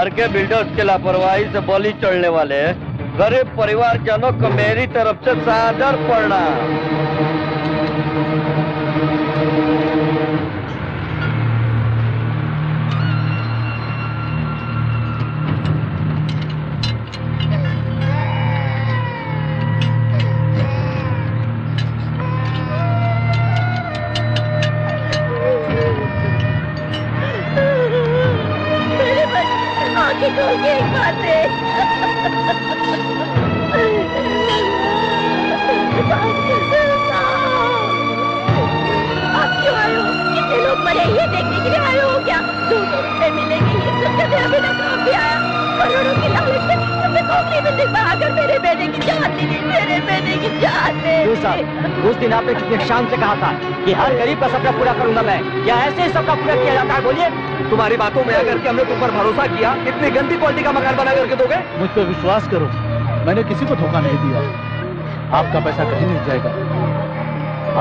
आरके बिल्डर्स के लापरवाही से बलि चढ़ने वाले गरीब परिवार जनों को मेरी तरफ से सादर प्रणाम। आंखें खोल के एक बात देख। आप क्यों आए हो? कितने लोग मरे ये देखने के लिए आए हो क्या? 200 रुपए मिलेंगे ये सुनकर मेरा बेटा काम भी आया। करोड़ों की लालच से तुमने कौन बिल्डिंग बनाकर मेरे बेटे की जान ली, मेरे बेटे की जान ली। उस दिन आपने कितने शान से कहा था कि हर गरीब का सपना पूरा करूंगा मैं। क्या ऐसे ही सबका पूरा किया जाता है? बोलिए। तुम्हारी बातों में आकर के हमने तुम पर भरोसा किया, इतनी गंदी क्वालिटी का मकान बना करके दोगे? मुझ पर विश्वास करो, मैंने किसी को धोखा नहीं दिया। आपका पैसा कहीं नहीं जाएगा।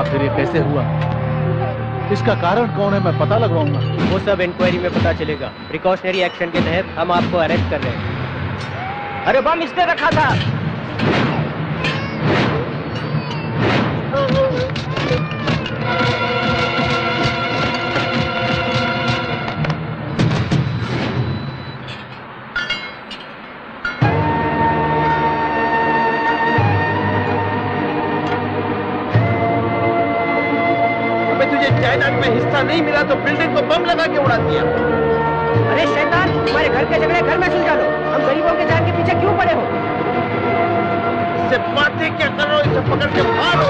आखिर ये कैसे हुआ, इसका कारण कौन है मैं पता लगवाऊंगा। वो सब इंक्वायरी में पता चलेगा। प्रिकॉशनरी एक्शन के तहत हम आपको अरेस्ट कर रहे हैं। अरे बम इसने रखा था। नहीं मिला तो बिल्डिंग को बम लगा के उड़ा दिया। अरे शैतान, तुम्हारे घर के झगड़े घर में सुलझा लो, हम गरीबों के जान के पीछे क्यों पड़े हो? इससे बातें क्या कर रहे हो, इसे पकड़ के मारो।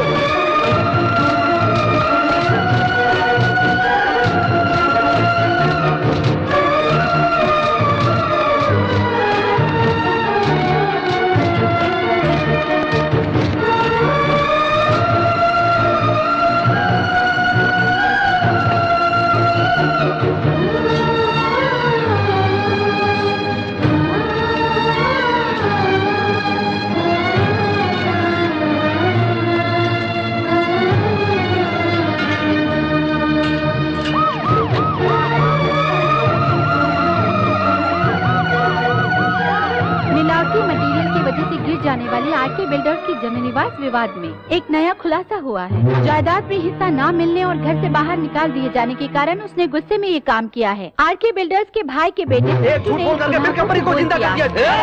जाने वाली आरके बिल्डर्स की जमीन निवास विवाद में एक नया खुलासा हुआ है। जायदाद में हिस्सा न मिलने और घर से बाहर निकाल दिए जाने के कारण उसने गुस्से में ये काम किया है। आरके बिल्डर्स के भाई के बेटे झूठ बोल करके फिर कंपनी को जिंदा कर दिया।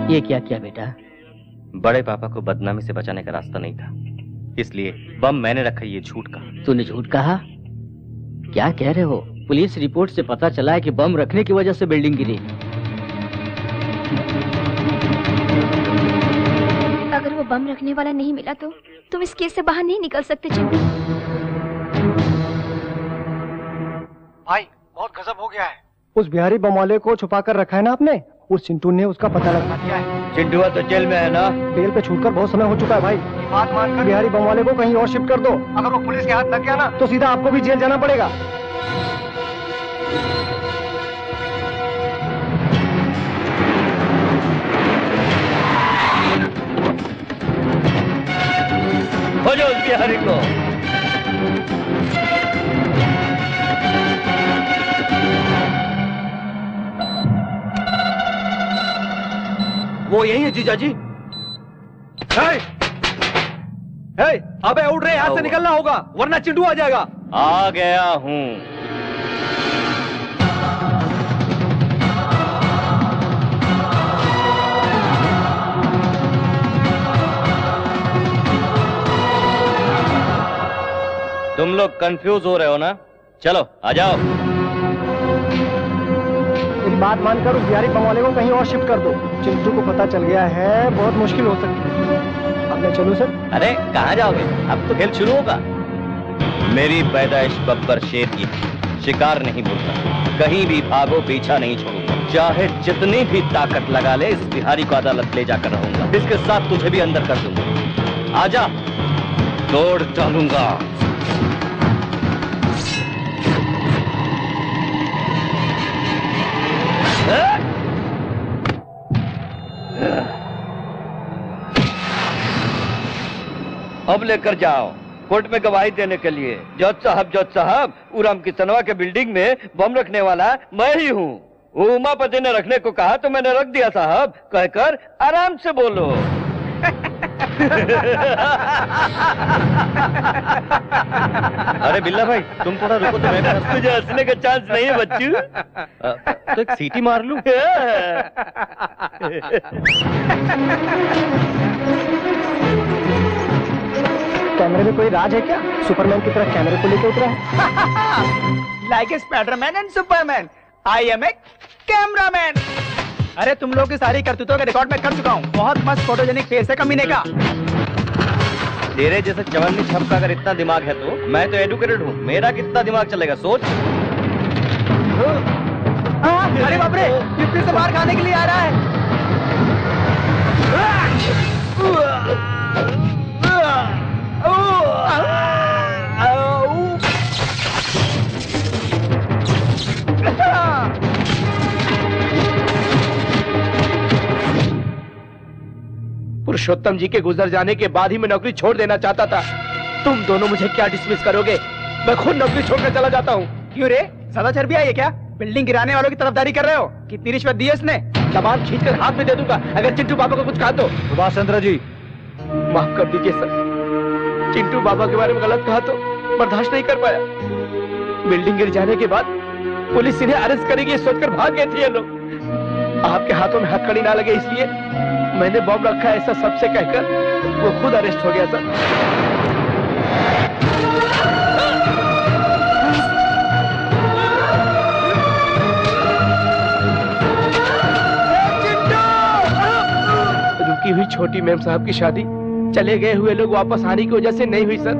ये क्या किया बेटा? बड़े पापा को बदनामी से बचाने का रास्ता नहीं था, इसलिए बम मैंने रखा। ये झूठ कहा। तूने झूठ कहा? क्या कह रहे हो? पुलिस रिपोर्ट से पता चला है कि बम रखने की वजह से बिल्डिंग गिरी। अगर वो बम रखने वाला नहीं मिला तो तुम इस केस से बाहर नहीं निकल सकते चिंटू। भाई बहुत गजब हो गया है। उस बिहारी बम वाले को छुपा कर रखा है ना आपने, उस चिंटू ने उसका पता लगा दिया है। चिंटू तो जेल में है ना? जेल पे छूटकर बहुत समय हो चुका है भाई। बात मानकर बिहारी बम वाले को कहीं और शिफ्ट कर दो। अगर वो पुलिस के हाथ लग गया ना तो सीधा आपको भी जेल जाना पड़ेगा। हो जाओ उस बिहारी को। वो यही है जीजा जी। अबे उड़ रहे, यहाँ से निकलना होगा वरना चिंटू आ जाएगा। आ गया हूँ। तुम लोग कंफ्यूज हो रहे हो ना? चलो आ जाओ। बात मानकर उस बिहारी बम वाले को कहीं और शिफ्ट कर दो। चिंटू को पता चल गया है, बहुत मुश्किल हो सकती है। अब मैं चलूं सर? अरे कहाँ जाओगे? अब तो खेल शुरू होगा। मेरी पैदाइश बब्बर शेर की, शिकार नहीं भूलता। कहीं भी भागो, पीछा नहीं छोड़ूंगा। चाहे जितनी भी ताकत लगा ले, इस बिहारी को अदालत ले जाकर रहूंगा। इसके साथ तुझे भी अंदर कर दूंगा। आजा, तोड़ डालूंगा। अब लेकर जाओ कोर्ट में गवाही देने के लिए। जज साहब, उराम किसनवा के बिल्डिंग में बम रखने वाला मैं ही हूँ। उमापति ने रखने को कहा तो मैंने रख दिया साहब, कहकर आराम से बोलो। अरे बिल्ला भाई तुम थोड़ा रुको, तुम्हें तुझे हंसने का चांस नहीं है बच्चू। तो एक सीटी मार लूं। कैमरे में कोई राज है क्या? सुपरमैन की तरह कैमरे को लेके उतरा है। Like Spiderman and Superman, I am a cameraman. अरे तुम लोग की सारी करतूतों का रिकॉर्ड मैं कर चुका हूँ। बहुत मस्त फोटोजेनिक फेस है कमीने का। तेरे जैसे चवन्नी छप का अगर इतना दिमाग है तो मैं तो एडुकेटेड हूँ, मेरा कितना दिमाग चलेगा सोच। अरे बाप रे, ये फिर से बाहर खाने के लिए आ रहा है। पुरुषोत्तम जी के गुजर जाने के बाद ही मैं नौकरी छोड़ देना चाहता था। तुम दोनों मुझे क्या डिसमिस करोगे? मैं खुद नौकरी छोड़कर चला जाता हूँ। क्यों रे, ज्यादा चर्बी आई है क्या? बिल्डिंग गिराने वालों की तरफदारी कर रहे हो? कितनी रिश्वत दी है इसने? जबान खींचकर हाथ में दे दूंगा अगर चिंटू बाबा को कुछ कहा तो। सुभाष चंद्र जी माफ कर दीजिए सर, चिंटू बाबा के बारे में गलत कहा तो बर्दाश्त नहीं कर पाया। बिल्डिंग गिर जाने के बाद पुलिस इन्हें अरेस्ट करेगी सोचकर भाग गए थे ये लोग। आपके हाथों में हथकड़ी ना लगे इसलिए मैंने बॉम्ब रखा ऐसा सबसे कहकर वो खुद अरेस्ट हो गया सर। रुकी हुई छोटी मैम साहब की शादी चले गए हुए लोग वापस आने की वजह से नहीं हुई सर।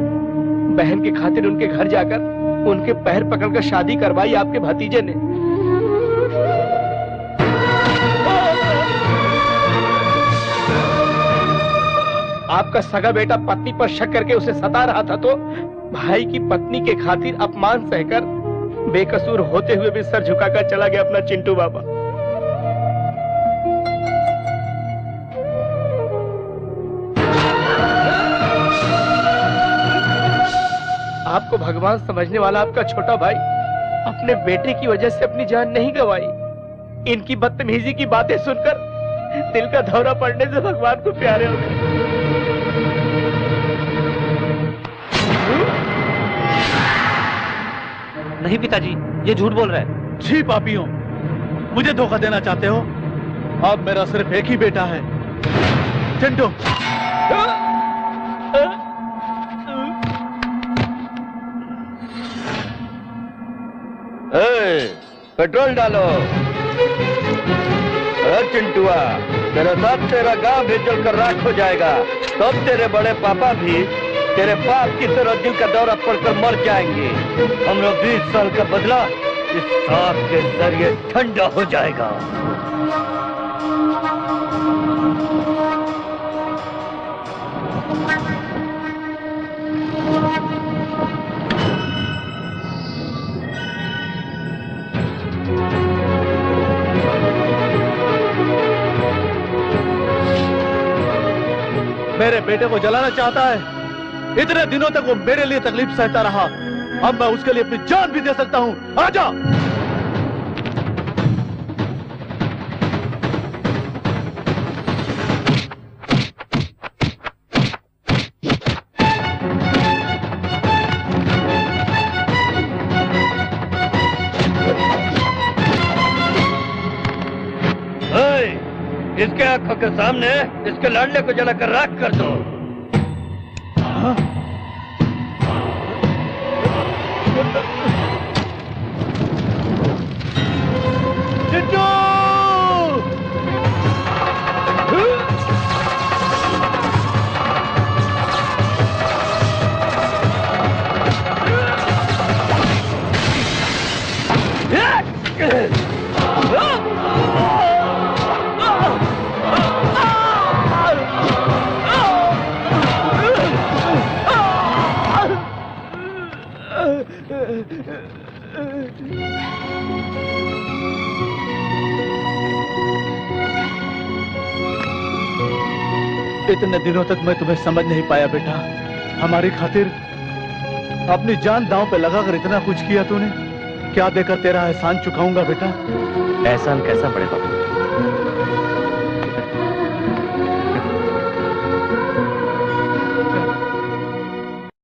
बहन की खातिर उनके घर जाकर उनके पैर पकड़कर शादी करवाई आपके भतीजे ने। आपका सगा बेटा पत्नी पर शक करके उसे सता रहा था तो भाई की पत्नी के खातिर अपमान सहकर बेकसूर होते हुए भी सर झुकाकर चला गया अपना चिंटू बाबा। आपको भगवान समझने वाला आपका छोटा भाई अपने बेटे की वजह से अपनी जान नहीं गंवाई। इनकी बदतमीजी की बातें सुनकर दिल का दौरा पड़ने से भगवान को प्यारे हो गए। नहीं पिताजी, ये झूठ बोल रहा है। जी पापियों, मुझे धोखा देना चाहते हो? अब मेरा सिर्फ एक ही बेटा है, चिंटू। पेट्रोल डालो। चिंटुआ, तेरे साथ तेरा गांव भी जलकर राख हो जाएगा। तब तेरे बड़े पापा भी तेरे बाप की तरह दिल का दौरा पड़कर मर जाएंगे। हमरा 20 साल का बदला इस सांप के जरिए ठंडा हो जाएगा। मेरे बेटे को जलाना चाहता है। इतने दिनों तक वो मेरे लिए तकलीफ सहता रहा, अब मैं उसके लिए अपनी जान भी दे सकता हूं। आजा। इसके आंखों के सामने इसके लाडले को जलाकर राख कर दो। चिंटू! इतने दिनों तक मैं तुम्हें समझ नहीं पाया बेटा। हमारी खातिर अपनी जान दांव पे लगाकर इतना कुछ किया तूने। क्या देकर तेरा एहसान चुकाऊंगा बेटा? एहसान कैसा पड़े बाबू?